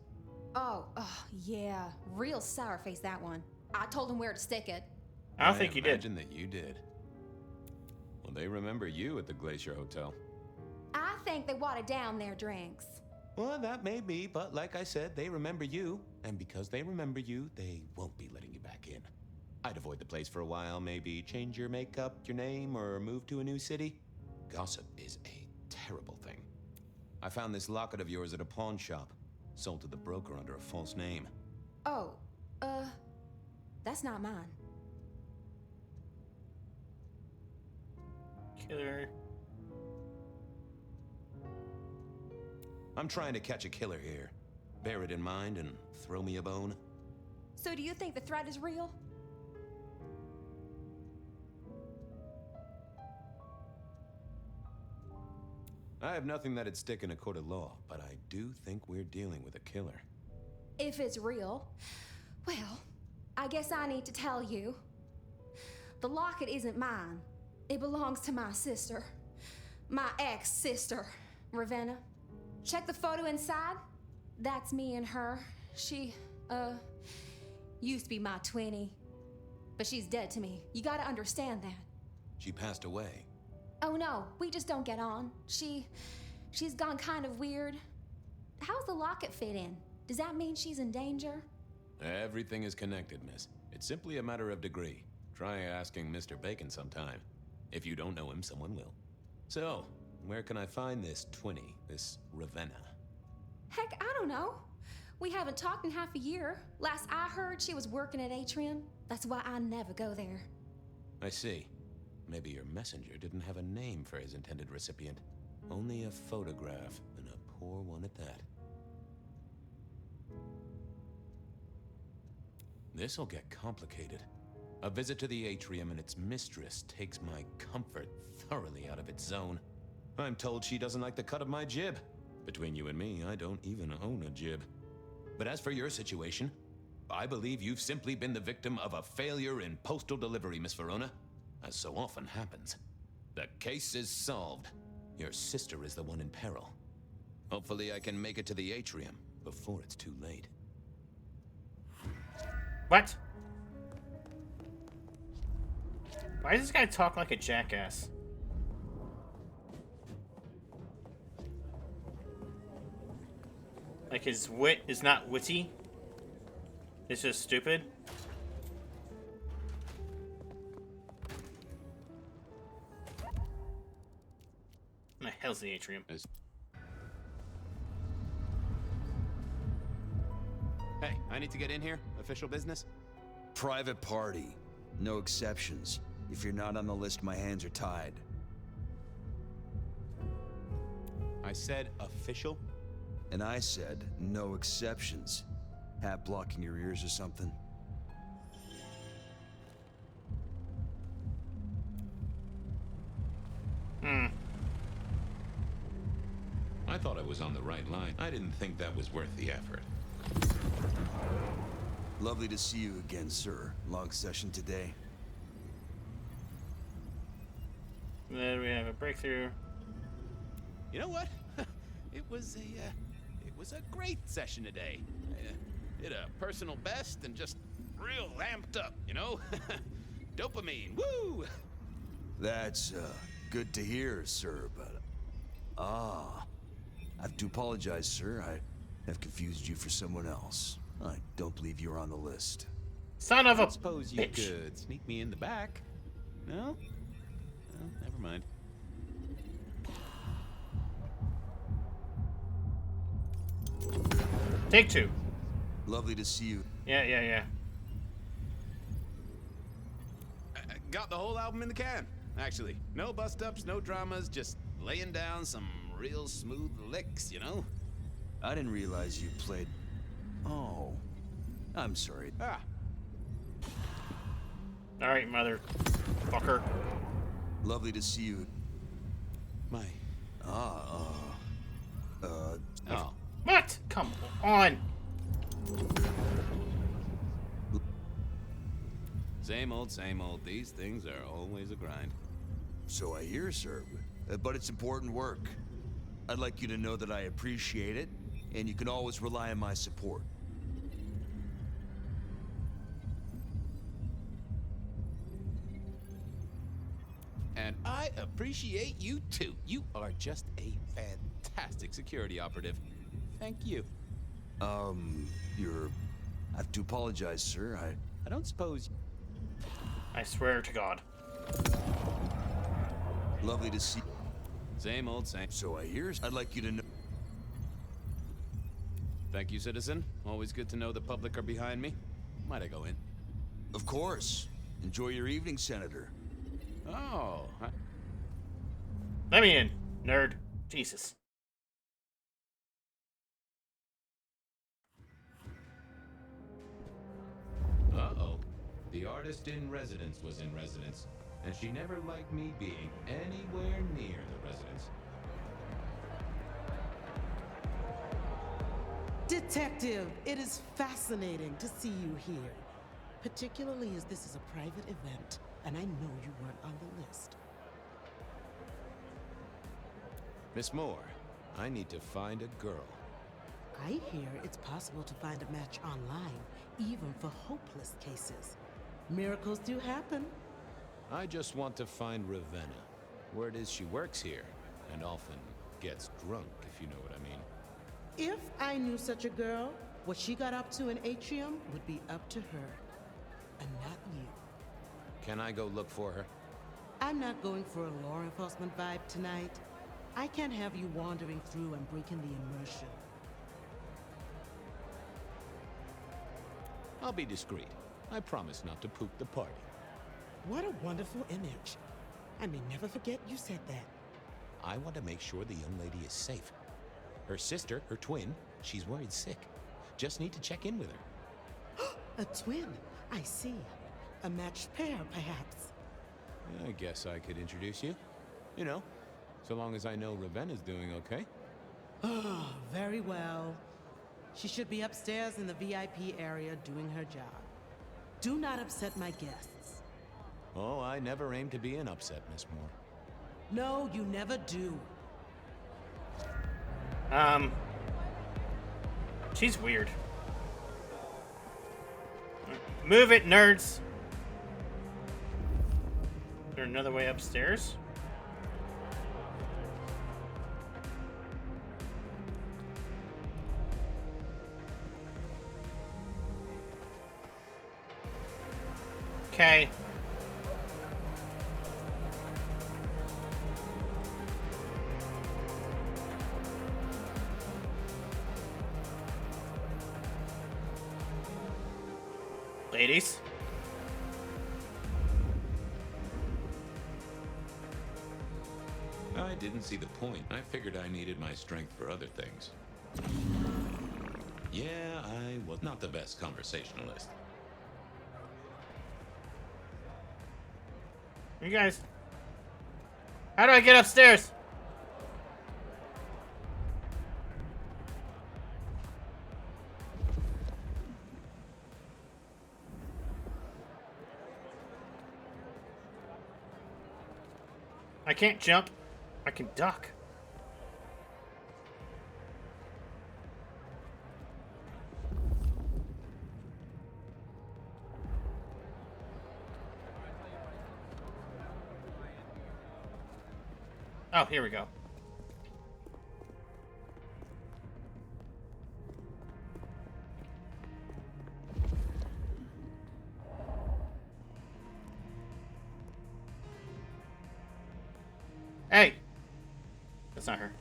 [SPEAKER 5] Oh, yeah. Real sour face, that one. I told him where to stick it.
[SPEAKER 1] I don't think you did.
[SPEAKER 4] I imagine that you did. Well, they remember you at the Glacier Hotel.
[SPEAKER 5] I think they watered down their drinks.
[SPEAKER 4] Well, that may be, but like I said, they remember you. And because they remember you, they won't be letting you back in. I'd avoid the place for a while, maybe change your makeup, your name, or move to a new city. Gossip is a terrible thing. I found this locket of yours at a pawn shop. Sold to the broker under a false name.
[SPEAKER 5] Oh, that's not mine.
[SPEAKER 1] Killer.
[SPEAKER 4] I'm trying to catch a killer here. Bear it in mind and throw me a bone.
[SPEAKER 5] So do you think the threat is real?
[SPEAKER 4] I have nothing that'd stick in a court of law, but I do think we're dealing with a killer.
[SPEAKER 5] If it's real, well, I guess I need to tell you. The locket isn't mine. It belongs to my sister. My ex-sister, Ravenna. Check the photo inside. That's me and her. She, used to be my twinnie. But she's dead to me. You gotta understand that.
[SPEAKER 4] She passed away.
[SPEAKER 5] Oh no, we just don't get on. She's gone kind of weird. How's the locket fit in? Does that mean she's in danger?
[SPEAKER 4] Everything is connected, miss. It's simply a matter of degree. Try asking Mr. Bacon sometime. If you don't know him, someone will. So, where can I find this twinnie, this Ravenna?
[SPEAKER 5] Heck, I don't know. We haven't talked in half a year. Last I heard, she was working at Atrium. That's why I never go there.
[SPEAKER 4] I see. Maybe your messenger didn't have a name for his intended recipient. Only a photograph, and a poor one at that. This'll get complicated. A visit to the Atrium and its mistress takes my comfort thoroughly out of its zone. I'm told she doesn't like the cut of my jib. Between you and me, I don't even own a jib. But as for your situation, I believe you've simply been the victim of a failure in postal delivery, Miss Verona. As so often happens. The case is solved. Your sister is the one in peril. Hopefully I can make it to the Atrium before it's too late.
[SPEAKER 1] What? Why does this guy talk like a jackass? Like his wit is not witty? It's just stupid? What the hell's the Atrium?
[SPEAKER 4] Hey, I need to get in here. Official business?
[SPEAKER 17] Private party. No exceptions. If you're not on the list, my hands are tied.
[SPEAKER 4] I said official?
[SPEAKER 17] And I said no exceptions. Hat blocking your ears or something?
[SPEAKER 2] I thought I was on the right line. I didn't think that was worth the effort.
[SPEAKER 17] Lovely to see you again, sir. Long session today.
[SPEAKER 1] Then we have a breakthrough.
[SPEAKER 4] You know what? It was a great session today. I did a personal best and just real amped up, you know? Dopamine, woo!
[SPEAKER 17] That's, good to hear, sir, but... I have to apologize, sir. I have confused you for someone else. I don't believe you're on the list.
[SPEAKER 1] Son of a
[SPEAKER 4] I suppose you could sneak me in the back. No? Well, never mind.
[SPEAKER 1] Take two.
[SPEAKER 17] Lovely to see you.
[SPEAKER 1] Yeah.
[SPEAKER 4] I got the whole album in the can, actually. No bust-ups, no dramas, just laying down some real smooth licks, you know?
[SPEAKER 17] I didn't realize you played... Oh. I'm sorry.
[SPEAKER 4] Ah.
[SPEAKER 1] Alright, motherfucker.
[SPEAKER 17] Lovely to see you.
[SPEAKER 4] My...
[SPEAKER 17] Oh.
[SPEAKER 1] What? Come on.
[SPEAKER 4] Same old, same old. These things are always a grind.
[SPEAKER 17] So I hear, sir. But it's important work. I'd like you to know that I appreciate it, and you can always rely on my support.
[SPEAKER 4] And I appreciate you too. You are just a fantastic security operative. Thank you.
[SPEAKER 17] I have to apologize, sir.
[SPEAKER 4] I don't suppose...
[SPEAKER 1] I swear to God.
[SPEAKER 17] Lovely to see...
[SPEAKER 4] Same old same.
[SPEAKER 17] So I hear. I'd like you to know.
[SPEAKER 4] Thank you, citizen. Always good to know the public are behind me. Might I go in?
[SPEAKER 17] Of course. Enjoy your evening, Senator.
[SPEAKER 4] Oh.
[SPEAKER 1] Let me in, nerd. Jesus.
[SPEAKER 2] Uh-oh. The artist in residence was in residence, and she never liked me being anywhere near the residence.
[SPEAKER 18] Detective, it is fascinating to see you here, particularly as this is a private event, and I know you weren't on the list.
[SPEAKER 4] Miss Moore, I need to find a girl.
[SPEAKER 18] I hear it's possible to find a match online, even for hopeless cases. Miracles do happen.
[SPEAKER 4] I just want to find Ravenna. Word is she works here, and often gets drunk, if you know what I mean.
[SPEAKER 18] If I knew such a girl, what she got up to in Atrium would be up to her, and not you.
[SPEAKER 4] Can I go look for her?
[SPEAKER 18] I'm not going for a law enforcement vibe tonight. I can't have you wandering through and breaking the immersion.
[SPEAKER 4] I'll be discreet. I promise not to poop the party.
[SPEAKER 18] What a wonderful image. I may never forget you said that.
[SPEAKER 4] I want to make sure the young lady is safe. Her sister, her twin, she's worried sick. Just need to check in with her.
[SPEAKER 18] A twin, I see. A matched pair, perhaps.
[SPEAKER 4] I guess I could introduce you. You know, so long as I know Ravenna's doing okay.
[SPEAKER 18] Oh, very well. She should be upstairs in the VIP area doing her job. Do not upset my guests.
[SPEAKER 4] Oh, I never aim to be an upset, Miss Moore.
[SPEAKER 18] No, you never do.
[SPEAKER 1] She's weird. Move it, nerds! Is there another way upstairs? Okay. Ladies.
[SPEAKER 2] I didn't see the point. I figured I needed my strength for other things. Yeah, I was not the best conversationalist.
[SPEAKER 1] You guys. How do I get upstairs? I can't jump. I can duck. Oh, here we go. Hey! That's not her.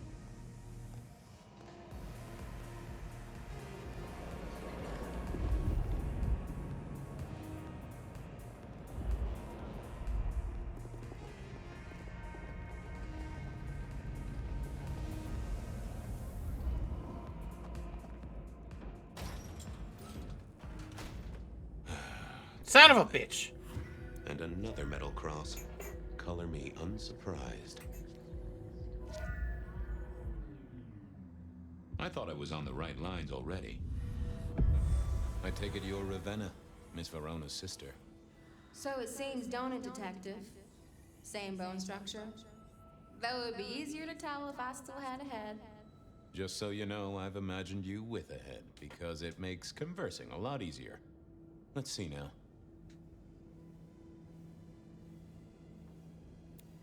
[SPEAKER 1] Son of a bitch!
[SPEAKER 13] And another metal cross. Color me unsurprised.
[SPEAKER 2] I thought I was on the right lines already.
[SPEAKER 4] I take it you're Ravenna, Miss Verona's sister.
[SPEAKER 5] So it seems, don't it, Detective? Same bone structure. Though it would be easier to tell if I still had a head.
[SPEAKER 4] Just so you know, I've imagined you with a head, because it makes conversing a lot easier. Let's see now.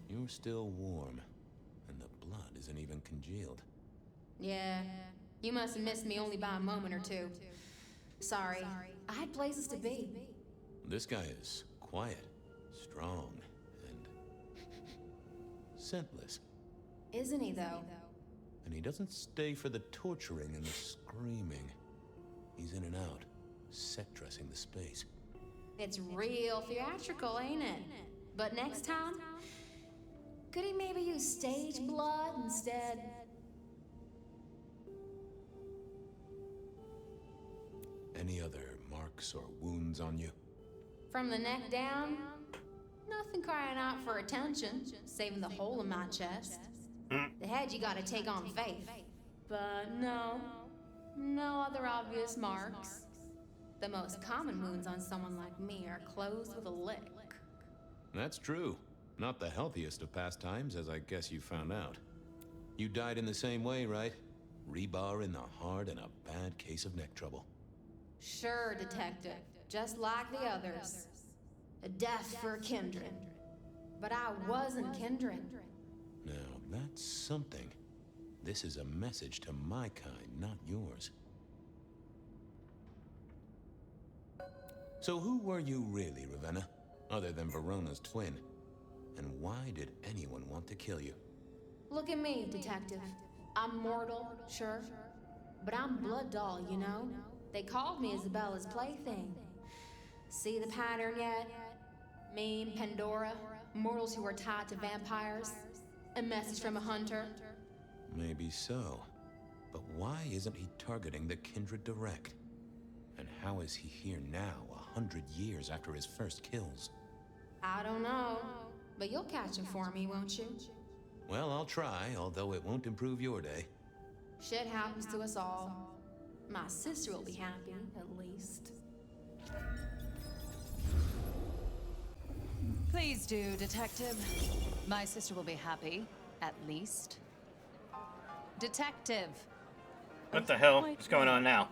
[SPEAKER 4] You're still warm, and the blood isn't even congealed.
[SPEAKER 5] Yeah, you must have missed me only by a moment or two. Sorry, I had places to be.
[SPEAKER 4] This guy is quiet, strong, and scentless.
[SPEAKER 5] Isn't he, though?
[SPEAKER 4] And he doesn't stay for the torturing and the screaming. He's in and out, set dressing the space.
[SPEAKER 5] It's real theatrical, ain't it? But next time, could he maybe use stage blood instead?
[SPEAKER 4] Any other marks or wounds on you?
[SPEAKER 5] From the neck down, nothing crying out for attention, saving the hole in my chest. The head you gotta take on faith. But no other obvious marks. The most common wounds on someone like me are closed with a lick.
[SPEAKER 2] That's true. Not the healthiest of pastimes, as I guess you found out.
[SPEAKER 4] You died in the same way, right? Rebar in the heart and a bad case of neck trouble.
[SPEAKER 5] Sure, Detective. Just like the others. A death for a kindred. But I wasn't kindred.
[SPEAKER 4] Now, that's something. This is a message to my kind, not yours. So who were you really, Ravenna? Other than Verona's twin? And why did anyone want to kill you?
[SPEAKER 5] Look at me, Detective. I'm mortal, sure. But I'm blood doll, you know? They called me Isabella's plaything. See the pattern yet? Me and Pandora, mortals who are tied to vampires. A message from a hunter.
[SPEAKER 4] Maybe so. But why isn't he targeting the kindred direct? And how is he here now, 100 years after his first kills?
[SPEAKER 5] I don't know. But you'll catch him for me, won't you?
[SPEAKER 4] Well, I'll try, although it won't improve your day.
[SPEAKER 5] Shit happens to us all. My sister will be happy, at least.
[SPEAKER 19] Please do, Detective. My sister will be happy, at least. Detective!
[SPEAKER 1] What the hell is going on now?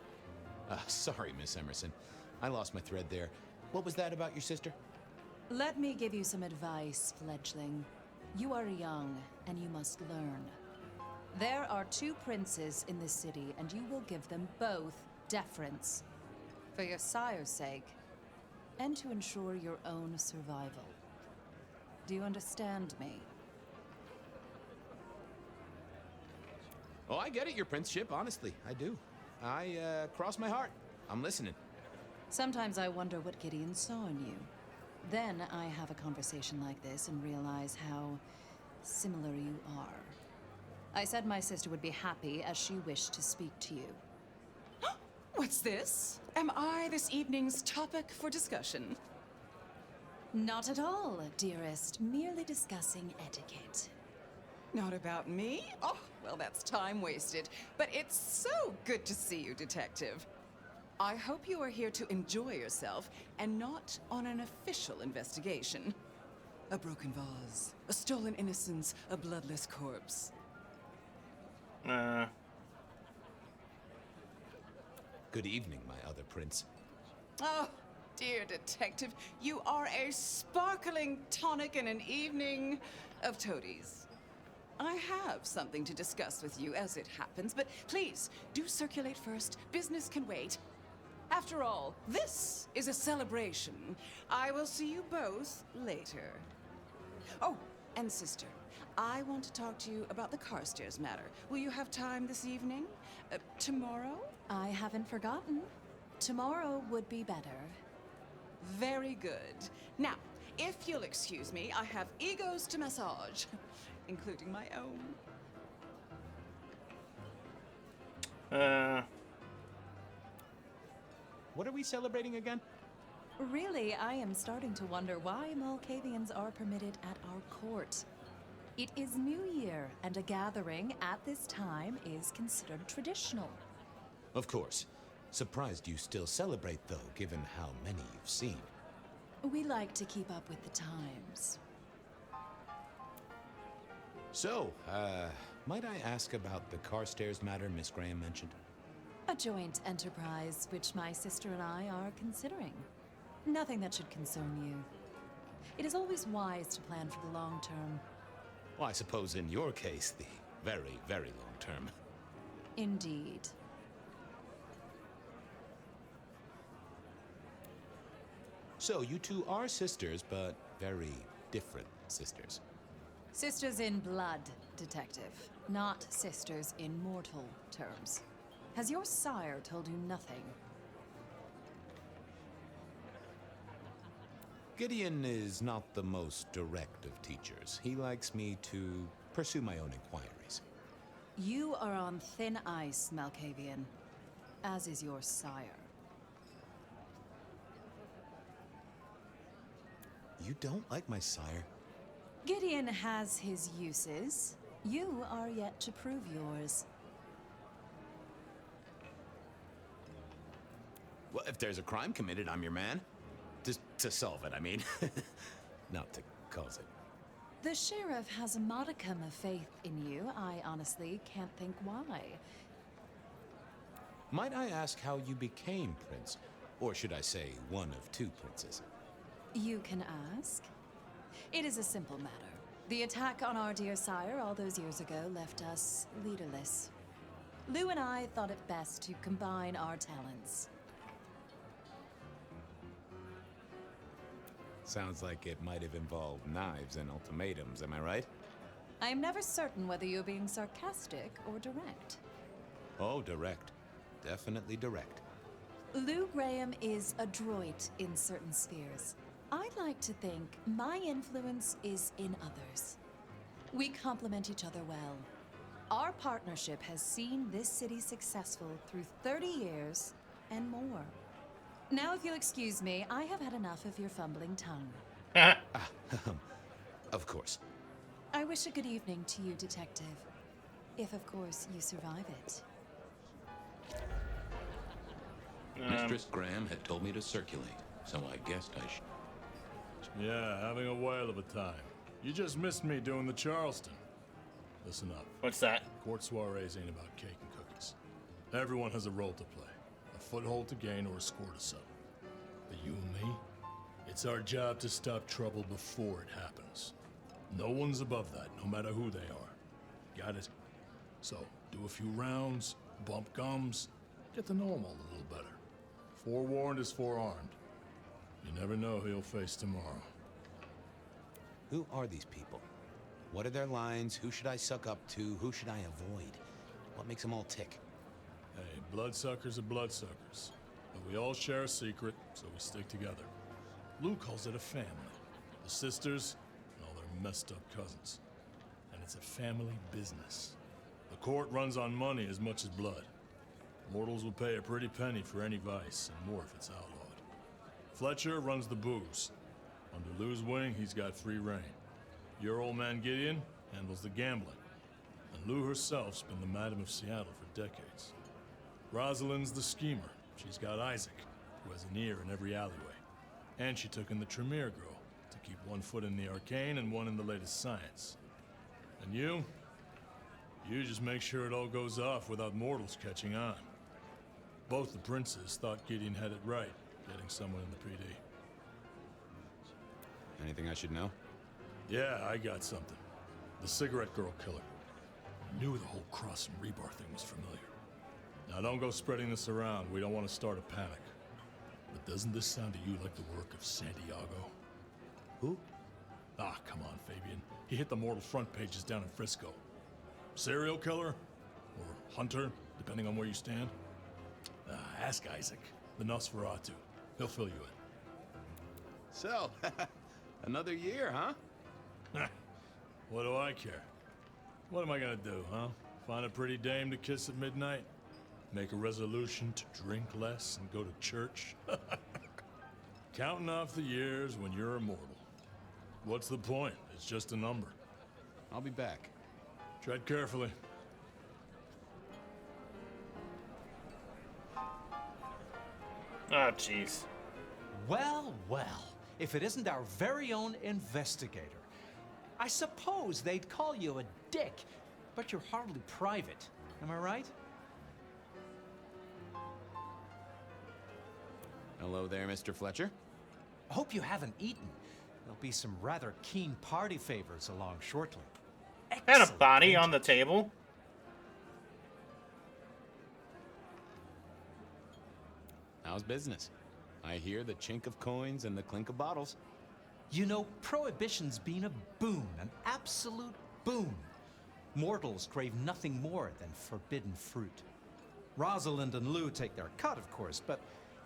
[SPEAKER 4] Sorry, Miss Emerson. I lost my thread there. What was that about your sister?
[SPEAKER 19] Let me give you some advice, fledgling. You are young, and you must learn. There are 2 princes in this city, and you will give them both deference. For your sire's sake, and to ensure your own survival. Do you understand me?
[SPEAKER 4] Oh, I get it, your princeship, honestly. I do. I cross my heart. I'm listening.
[SPEAKER 19] Sometimes I wonder what Gideon saw in you. Then I have a conversation like this and realize how similar you are. I said my sister would be happy as she wished to speak to you.
[SPEAKER 20] What's this? Am I this evening's topic for discussion?
[SPEAKER 19] Not at all, dearest. Merely discussing etiquette.
[SPEAKER 20] Not about me? Oh, well, that's time wasted. But it's so good to see you, Detective. I hope you are here to enjoy yourself and not on an official investigation. A broken vase, a stolen innocence, a bloodless corpse.
[SPEAKER 4] Good evening, my other prince.
[SPEAKER 20] Oh, dear Detective, you are a sparkling tonic in an evening of toadies. I have something to discuss with you as it happens, but please, do circulate first. Business can wait. After all, this is a celebration. I will see you both later. Oh, and sister, I want to talk to you about the Carstairs matter. Will you have time this evening? Tomorrow?
[SPEAKER 19] I haven't forgotten. Tomorrow would be better.
[SPEAKER 20] Very good. Now, if you'll excuse me, I have egos to massage, including my own.
[SPEAKER 4] What are we celebrating again?
[SPEAKER 19] Really, I am starting to wonder why Malkavians are permitted at our court. It is New Year, and a gathering at this time is considered traditional.
[SPEAKER 4] Of course. Surprised you still celebrate, though, given how many you've seen.
[SPEAKER 19] We like to keep up with the times.
[SPEAKER 4] So, might I ask about the Carstairs matter Miss Graham mentioned?
[SPEAKER 19] A joint enterprise which my sister and I are considering. Nothing that should concern you. It is always wise to plan for the long term.
[SPEAKER 4] Well, I suppose in your case, the very, very long term.
[SPEAKER 19] Indeed.
[SPEAKER 4] So, you two are sisters, but very different sisters.
[SPEAKER 19] Sisters in blood, Detective, not sisters in mortal terms. Has your sire told you nothing?
[SPEAKER 2] Gideon is not the most direct of teachers. He likes me to pursue my own inquiries.
[SPEAKER 19] You are on thin ice, Malkavian, as is your sire.
[SPEAKER 2] You don't like my sire?
[SPEAKER 19] Gideon has his uses. You are yet to prove yours.
[SPEAKER 2] Well, if there's a crime committed, I'm your man. To solve it, I mean. Not to cause it.
[SPEAKER 19] The sheriff has a modicum of faith in you. I honestly can't think why.
[SPEAKER 2] Might I ask how you became prince? Or should I say, one of two princes?
[SPEAKER 19] You can ask. It is a simple matter. The attack on our dear sire all those years ago left us leaderless. Lou and I thought it best to combine our talents.
[SPEAKER 2] Sounds like it might have involved knives and ultimatums, am I right?
[SPEAKER 19] I am never certain whether you're being sarcastic or direct.
[SPEAKER 2] Oh, direct. Definitely direct.
[SPEAKER 19] Lou Graham is adroit in certain spheres. I'd like to think my influence is in others. We complement each other well. Our partnership has seen this city successful through 30 years and more. Now, if you'll excuse me, I have had enough of your fumbling tongue.
[SPEAKER 2] Of course.
[SPEAKER 19] I wish a good evening to you, Detective. If, of course, you survive it.
[SPEAKER 4] Mistress Graham had told me to circulate, so I guessed I should.
[SPEAKER 12] Yeah, having a whale of a time. You just missed me doing the Charleston. Listen up.
[SPEAKER 1] What's that?
[SPEAKER 12] Court soirees ain't about cake and cookies. Everyone has a role to play. A foothold to gain or a score to settle. But you and me, it's our job to stop trouble before it happens. No one's above that, no matter who they are. Got it? So, do a few rounds, bump gums, get to know them all a little better. Forewarned is forearmed. You never know who you'll face tomorrow.
[SPEAKER 2] Who are these people? What are their lines? Who should I suck up to? Who should I avoid? What makes them all tick?
[SPEAKER 12] Hey, bloodsuckers are bloodsuckers. But we all share a secret, so we stick together. Lou calls it a family. The sisters and all their messed up cousins. And it's a family business. The court runs on money as much as blood. Mortals will pay a pretty penny for any vice, and more if it's outlawed. Fletcher runs the booze. Under Lou's wing, he's got free reign. Your old man Gideon handles the gambling. And Lou herself's been the Madam of Seattle for decades. Rosalind's the schemer. She's got Isaac, who has an ear in every alleyway. And she took in the Tremere girl to keep one foot in the arcane and one in the latest science. And you just make sure it all goes off without mortals catching on. Both the princes thought Gideon had it right, getting someone in the PD.
[SPEAKER 2] Anything I should know?
[SPEAKER 12] Yeah, I got something. The cigarette girl killer. I knew the whole cross and rebar thing was familiar. Now don't go spreading this around. We don't want to start a panic. But doesn't this sound to you like the work of Santiago?
[SPEAKER 2] Who?
[SPEAKER 12] Ah, come on, Fabian. He hit the mortal front pages down in Frisco. Serial killer? Or hunter, depending on where you stand? Ask Isaac, the Nosferatu. He'll fill you in.
[SPEAKER 6] So, another year, huh?
[SPEAKER 12] What do I care? What am I gonna do, huh? Find a pretty dame to kiss at midnight? Make a resolution to drink less and go to church? Counting off the years when you're immortal. What's the point? It's just a number.
[SPEAKER 2] I'll be back.
[SPEAKER 12] Tread carefully.
[SPEAKER 1] Oh, jeez.
[SPEAKER 21] Well, well, if it isn't our very own investigator. I suppose they'd call you a dick, but you're hardly private. Am I right?
[SPEAKER 2] Hello there, Mr. Fletcher.
[SPEAKER 21] I hope you haven't eaten. There'll be some rather keen party favors along shortly.
[SPEAKER 1] And a body on the table.
[SPEAKER 2] How's business? I hear the chink of coins and the clink of bottles.
[SPEAKER 21] You know, Prohibition's been a boon, an absolute boon. Mortals crave nothing more than forbidden fruit. Rosalind and Lou take their cut, of course, but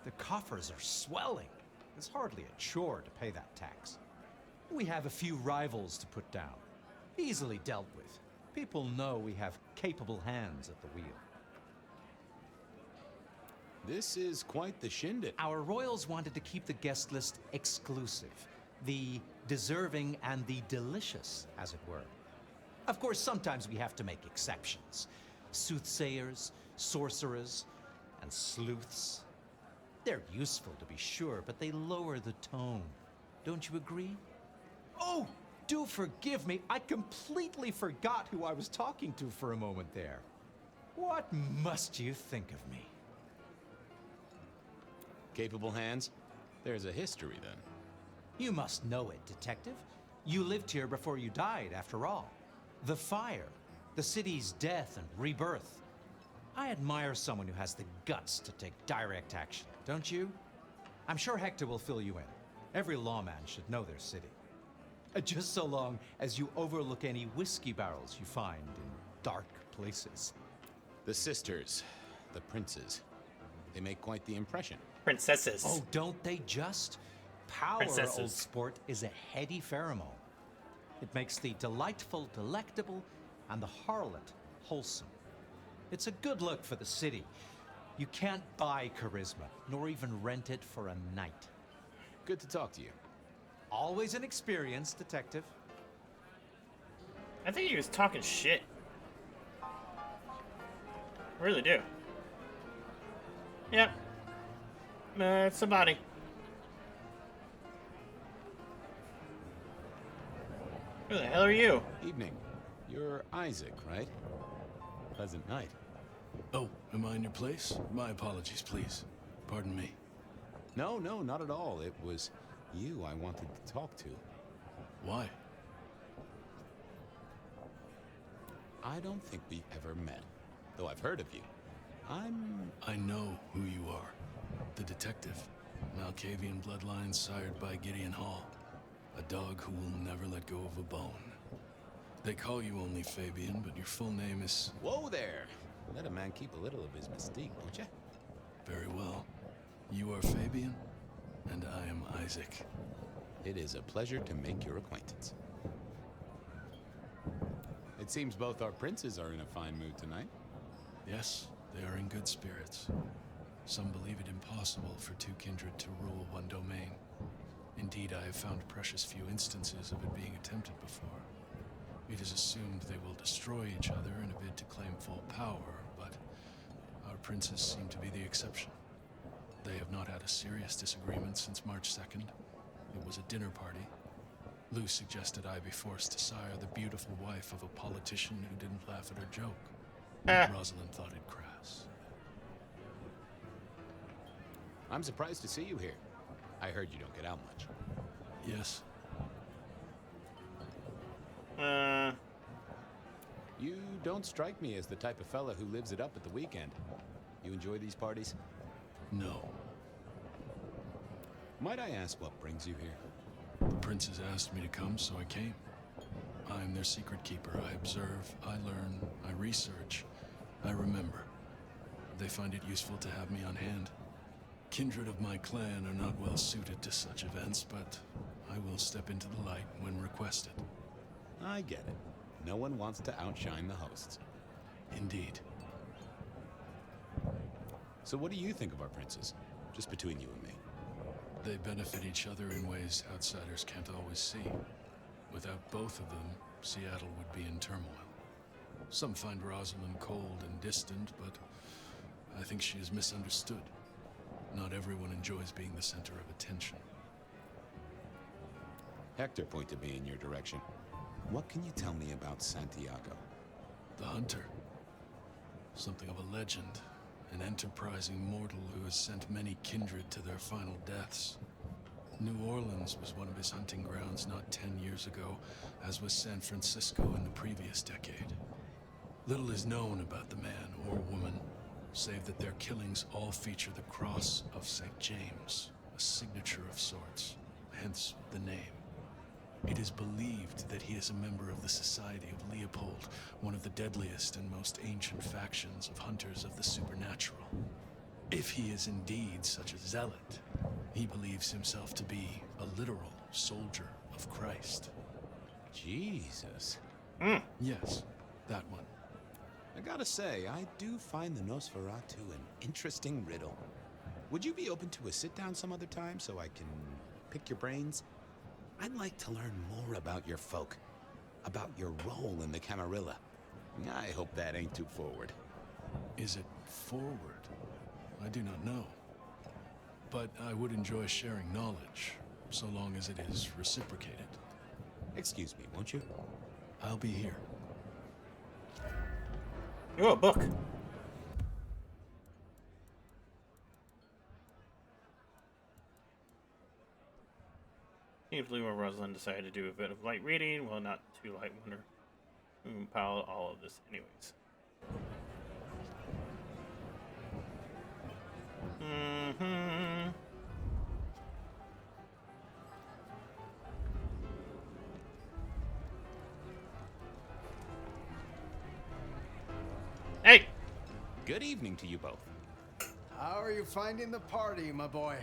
[SPEAKER 21] the coffers are swelling. It's hardly a chore to pay that tax. We have a few rivals to put down, easily dealt with. People know we have capable hands at the wheel.
[SPEAKER 2] This is quite the shindig.
[SPEAKER 21] Our royals wanted to keep the guest list exclusive. The deserving and the delicious, as it were. Of course, sometimes we have to make exceptions. Soothsayers, sorcerers, and sleuths. They're useful, to be sure, but they lower the tone. Don't you agree? Oh, do forgive me. I completely forgot who I was talking to for a moment there. What must you think of me?
[SPEAKER 2] Capable hands? There's a history, then.
[SPEAKER 21] You must know it, Detective. You lived here before you died, after all. The fire, the city's death and rebirth. I admire someone who has the guts to take direct action, don't you? I'm sure Hector will fill you in. Every lawman should know their city. Just so long as you overlook any whiskey barrels you find in dark places.
[SPEAKER 2] The sisters, the princes, they make quite the impression.
[SPEAKER 1] Princesses.
[SPEAKER 21] Oh, don't they just? Power,
[SPEAKER 1] Princesses.
[SPEAKER 21] old sport, is a heady pheromone. It makes the delightful delectable and the harlot wholesome. It's a good look for the city. You can't buy charisma, nor even rent it for a night.
[SPEAKER 2] Good to talk to you.
[SPEAKER 21] Always an experience, Detective.
[SPEAKER 1] I think he was talking shit. I really do. Yep. It's somebody. Who the hell are you?
[SPEAKER 2] Evening. You're Isaac, right? Pleasant night.
[SPEAKER 12] Oh, am I in your place? My apologies, please. Pardon me.
[SPEAKER 2] No, not at all. It was you I wanted to talk to.
[SPEAKER 12] Why?
[SPEAKER 2] I don't think we ever met, though I've heard of you.
[SPEAKER 12] I know who you are. The detective. Malkavian bloodlines sired by Gideon Hall. A dog who will never let go of a bone. They call you only Fabian, but your full name is...
[SPEAKER 2] Whoa there! Let a man keep a little of his mystique, don't you?
[SPEAKER 12] Very well. You are Fabian, and I am Isaac.
[SPEAKER 2] It is a pleasure to make your acquaintance. It seems both our princes are in a fine mood tonight.
[SPEAKER 12] Yes, they are in good spirits. Some believe it impossible for two kindred to rule one domain. Indeed, I have found precious few instances of it being attempted before. It is assumed they will destroy each other in a bid to claim full power, but our princes seem to be the exception. They have not had a serious disagreement since March 2nd. It was a dinner party. Lou suggested I be forced to sire the beautiful wife of a politician who didn't laugh at her joke. Rosalind thought it crass.
[SPEAKER 2] I'm surprised to see you here. I heard you don't get out much.
[SPEAKER 12] Yes.
[SPEAKER 2] You don't strike me as the type of fella who lives it up at the weekend. You enjoy these parties?
[SPEAKER 12] No.
[SPEAKER 2] Might I ask what brings you here?
[SPEAKER 12] The princes asked me to come, so I came. I'm their secret keeper. I observe, I learn, I research, I remember. They find it useful to have me on hand. Kindred of my clan are not well suited to such events, but I will step into the light when requested.
[SPEAKER 2] I get it. No one wants to outshine the hosts.
[SPEAKER 12] Indeed.
[SPEAKER 2] So what do you think of our princes? Just between you and me.
[SPEAKER 12] They benefit each other in ways outsiders can't always see. Without both of them, Seattle would be in turmoil. Some find Rosalind cold and distant, but I think she is misunderstood. Not everyone enjoys being the center of attention.
[SPEAKER 2] Hector pointed me in your direction. What can you tell me about Santiago?
[SPEAKER 12] The hunter. Something of a legend. An enterprising mortal who has sent many kindred to their final deaths. New Orleans was one of his hunting grounds not 10 years ago, as was San Francisco in the previous decade. Little is known about the man or woman, save that their killings all feature the cross of St. James, a signature of sorts, hence the name. It is believed that he is a member of the Society of Leopold, one of the deadliest and most ancient factions of hunters of the supernatural. If he is indeed such a zealot, he believes himself to be a literal soldier of Christ.
[SPEAKER 2] Jesus.
[SPEAKER 12] Yes, that one.
[SPEAKER 6] I gotta say, I do find the Nosferatu an interesting riddle. Would you be open to a sit-down some other time so I can pick your brains? I'd like to learn more about your folk, about your role in the Camarilla. I hope that ain't too forward.
[SPEAKER 12] Is it forward? I do not know. But I would enjoy sharing knowledge, so long as it is reciprocated.
[SPEAKER 6] Excuse me, won't you?
[SPEAKER 12] I'll be here.
[SPEAKER 1] Oh, a book. Can't believe when Rosalind decided to do a bit of light reading. Well, not too light. Wonder who compiled all of this, anyways. Hey!
[SPEAKER 6] Good evening to you both.
[SPEAKER 7] How are you finding the party, my boy?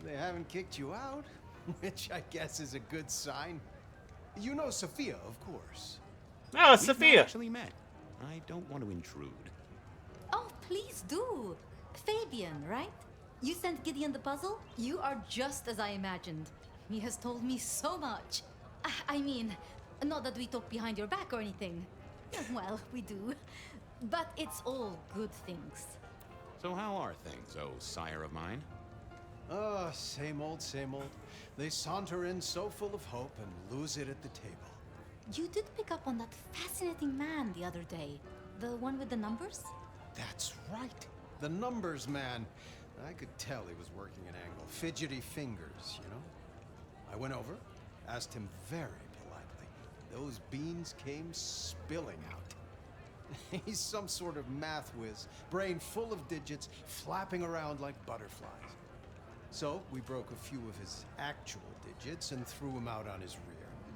[SPEAKER 7] They haven't kicked you out, which I guess is a good sign. You know Sophia, of course.
[SPEAKER 1] Oh, it's
[SPEAKER 6] We've
[SPEAKER 1] Sophia.
[SPEAKER 6] not actually met. I don't want to intrude.
[SPEAKER 9] Oh, please do. Fabian, right? You sent Gideon the puzzle? You are just as I imagined. He has told me so much. I mean, not that we talk behind your back or anything. Well, we do. But it's all good things.
[SPEAKER 6] So how are things, oh sire of mine?
[SPEAKER 7] Oh, same old, same old. They saunter in so full of hope and lose it at the table.
[SPEAKER 9] You did pick up on that fascinating man the other day. The one with the numbers?
[SPEAKER 7] That's right. The numbers man. I could tell he was working an angle. Fidgety fingers, you know? I went over, asked him very politely. Those beans came spilling out. He's some sort of math whiz, brain full of digits, flapping around like butterflies. So we broke a few of his actual digits and threw him out on his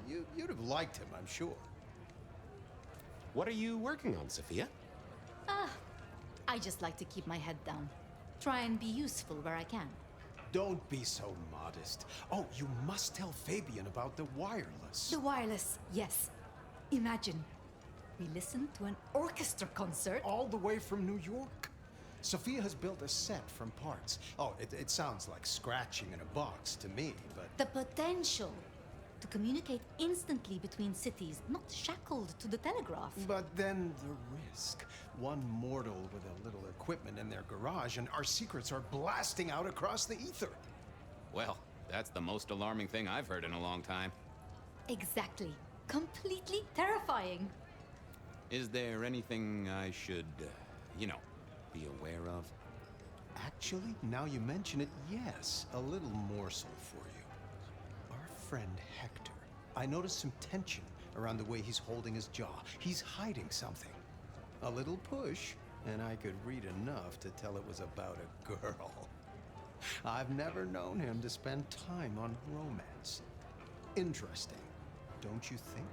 [SPEAKER 7] rear. You'd have liked him, I'm sure.
[SPEAKER 6] What are you working on, Sophia?
[SPEAKER 9] I just like to keep my head down. Try and be useful where I can.
[SPEAKER 7] Don't be so modest. Oh, you must tell Fabian about the wireless.
[SPEAKER 9] The wireless, yes. Imagine, we listened to an orchestra concert.
[SPEAKER 7] All the way from New York. Sophia has built a set from parts. Oh, it sounds like scratching in a box to me, but...
[SPEAKER 9] The potential to communicate instantly between cities, not shackled to the telegraph.
[SPEAKER 7] But then the risk. One mortal with a little equipment in their garage, and our secrets are blasting out across the ether.
[SPEAKER 6] Well, that's the most alarming thing I've heard in a long time.
[SPEAKER 9] Exactly. Completely terrifying.
[SPEAKER 6] Is there anything I should, you know, be aware of?
[SPEAKER 7] Actually, now you mention it, yes. A little morsel for you. Our friend Hector. I noticed some tension around the way he's holding his jaw. He's hiding something. A little push, and I could read enough to tell it was about a girl. I've never known him to spend time on romance. Interesting, don't you think?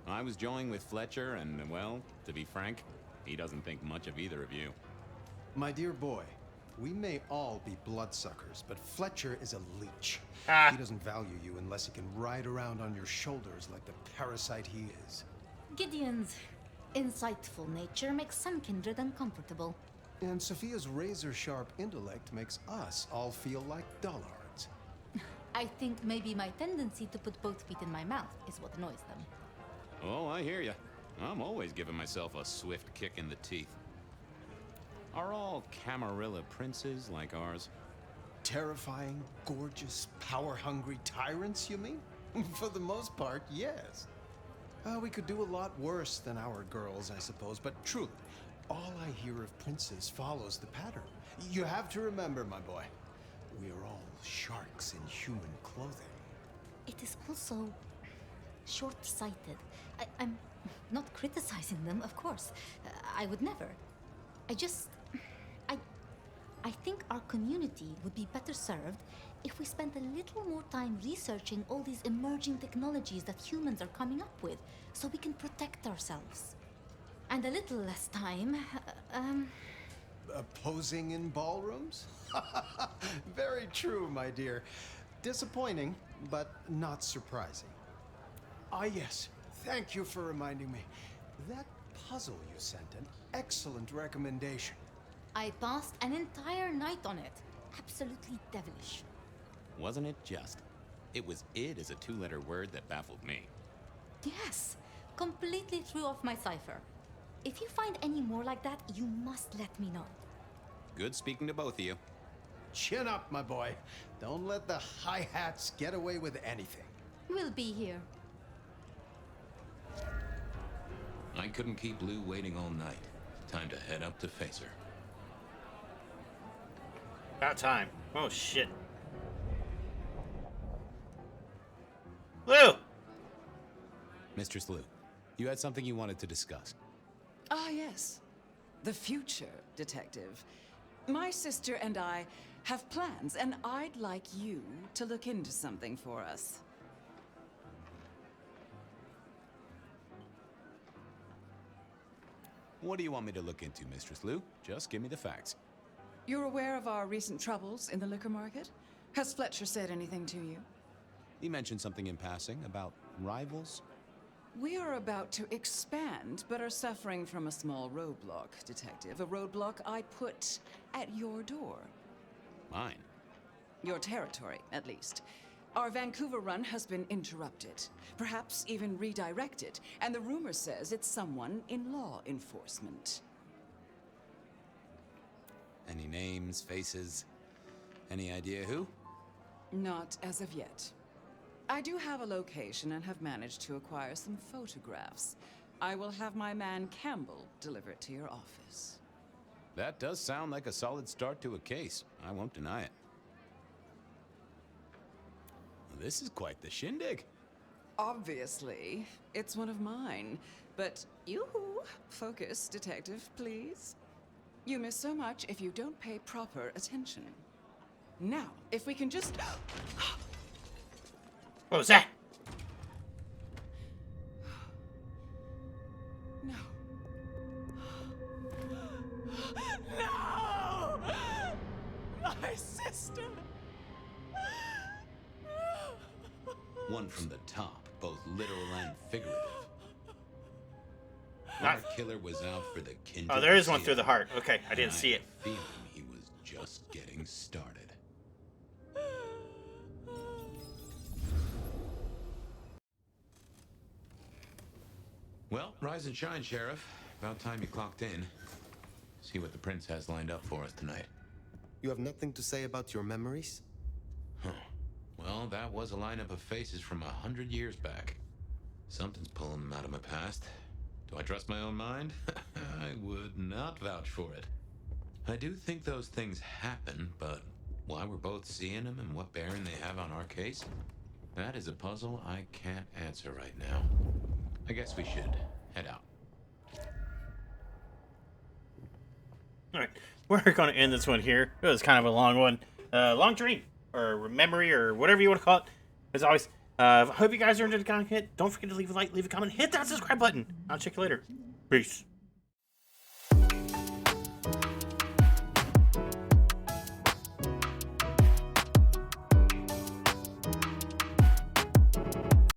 [SPEAKER 2] I was joined with Fletcher, and, well, to be frank, he doesn't think much of either of you.
[SPEAKER 7] My dear boy, we may all be bloodsuckers, but Fletcher is a leech. He doesn't value you unless he can ride around on your shoulders like the parasite he is.
[SPEAKER 9] Gideon's insightful nature makes some kindred uncomfortable.
[SPEAKER 7] And Sophia's razor-sharp intellect makes us all feel like dullards.
[SPEAKER 9] I think maybe my tendency to put both feet in my mouth is what annoys them.
[SPEAKER 2] Oh, I hear ya. I'm always giving myself a swift kick in the teeth. Are all Camarilla princes like ours?
[SPEAKER 7] Terrifying, gorgeous, power-hungry tyrants, you mean? For the most part, yes. We could do a lot worse than our girls, I suppose, but truly, all I hear of princes follows the pattern. You have to remember, my boy, we are all sharks in human clothing.
[SPEAKER 9] It is also short-sighted. I'm not criticizing them, of course. I would never. I
[SPEAKER 8] I think our community would be better served if we spent a little more time researching all these emerging technologies that humans are coming up with, so we can protect ourselves. And a little less time,
[SPEAKER 7] Posing in ballrooms? Very true, my dear. Disappointing, but not surprising. Ah, yes. Thank you for reminding me. That puzzle you sent, an excellent recommendation.
[SPEAKER 8] I passed an entire night on it. Absolutely devilish.
[SPEAKER 6] Wasn't it just? It was "id" as a two-letter word that baffled me.
[SPEAKER 8] Yes, completely threw off my cipher. If you find any more like that, you must let me know.
[SPEAKER 6] Good speaking to both of you.
[SPEAKER 7] Chin up, my boy. Don't let the hi-hats get away with anything.
[SPEAKER 8] We'll be here.
[SPEAKER 2] I couldn't keep Lou waiting all night. Time to head up to face her.
[SPEAKER 1] About time. Oh, shit. Lou!
[SPEAKER 6] Mistress Lou, you had something you wanted to discuss.
[SPEAKER 20] Ah, yes. The future, Detective. My sister and I have plans, and I'd like you to look into something for us.
[SPEAKER 6] What do you want me to look into, Mistress Lou? Just give me the facts.
[SPEAKER 20] You're aware of our recent troubles in the liquor market? Has Fletcher said anything to you?
[SPEAKER 6] He mentioned something in passing about rivals.
[SPEAKER 20] We are about to expand, but are suffering from a small roadblock, Detective. A roadblock I put at your door.
[SPEAKER 6] Mine?
[SPEAKER 20] Your territory, at least. Our Vancouver run has been interrupted, perhaps even redirected, and the rumor says it's someone in law enforcement.
[SPEAKER 6] Any names, faces? Any idea who?
[SPEAKER 20] Not as of yet. I do have a location and have managed to acquire some photographs. I will have my man Campbell deliver it to your office.
[SPEAKER 6] That does sound like a solid start to a case. I won't deny it. This is quite the shindig.
[SPEAKER 20] Obviously, it's one of mine. But yoo-hoo, focus, Detective, please. You miss so much if you don't pay proper attention. Now, if we can just...
[SPEAKER 1] What was that?
[SPEAKER 20] No. No! My sister!
[SPEAKER 2] One from the top, both literal and figurative.
[SPEAKER 1] Not...
[SPEAKER 2] Our killer was out for the kindred.
[SPEAKER 1] Oh, there is one through the heart. Okay, I didn't see it.
[SPEAKER 2] Feeling he was just getting started. Well, rise and shine, Sheriff. About time you clocked in. See what the prince has lined up for us tonight.
[SPEAKER 16] You have nothing to say about your memories?
[SPEAKER 2] Huh. Well, that was a lineup of faces from 100 years back. Something's pulling them out of my past. Do I trust my own mind? I would not vouch for it. I do think those things happen, but why we're both seeing them and what bearing they have on our case, that is a puzzle I can't answer right now. I guess we should head out.
[SPEAKER 1] All right, we're going to end this one here. It was kind of a long one. Long dream, or memory, or whatever you want to call it. As always, I hope you guys are enjoying the content. Don't forget to leave a like, leave a comment, hit that subscribe button. I'll check you later. Peace.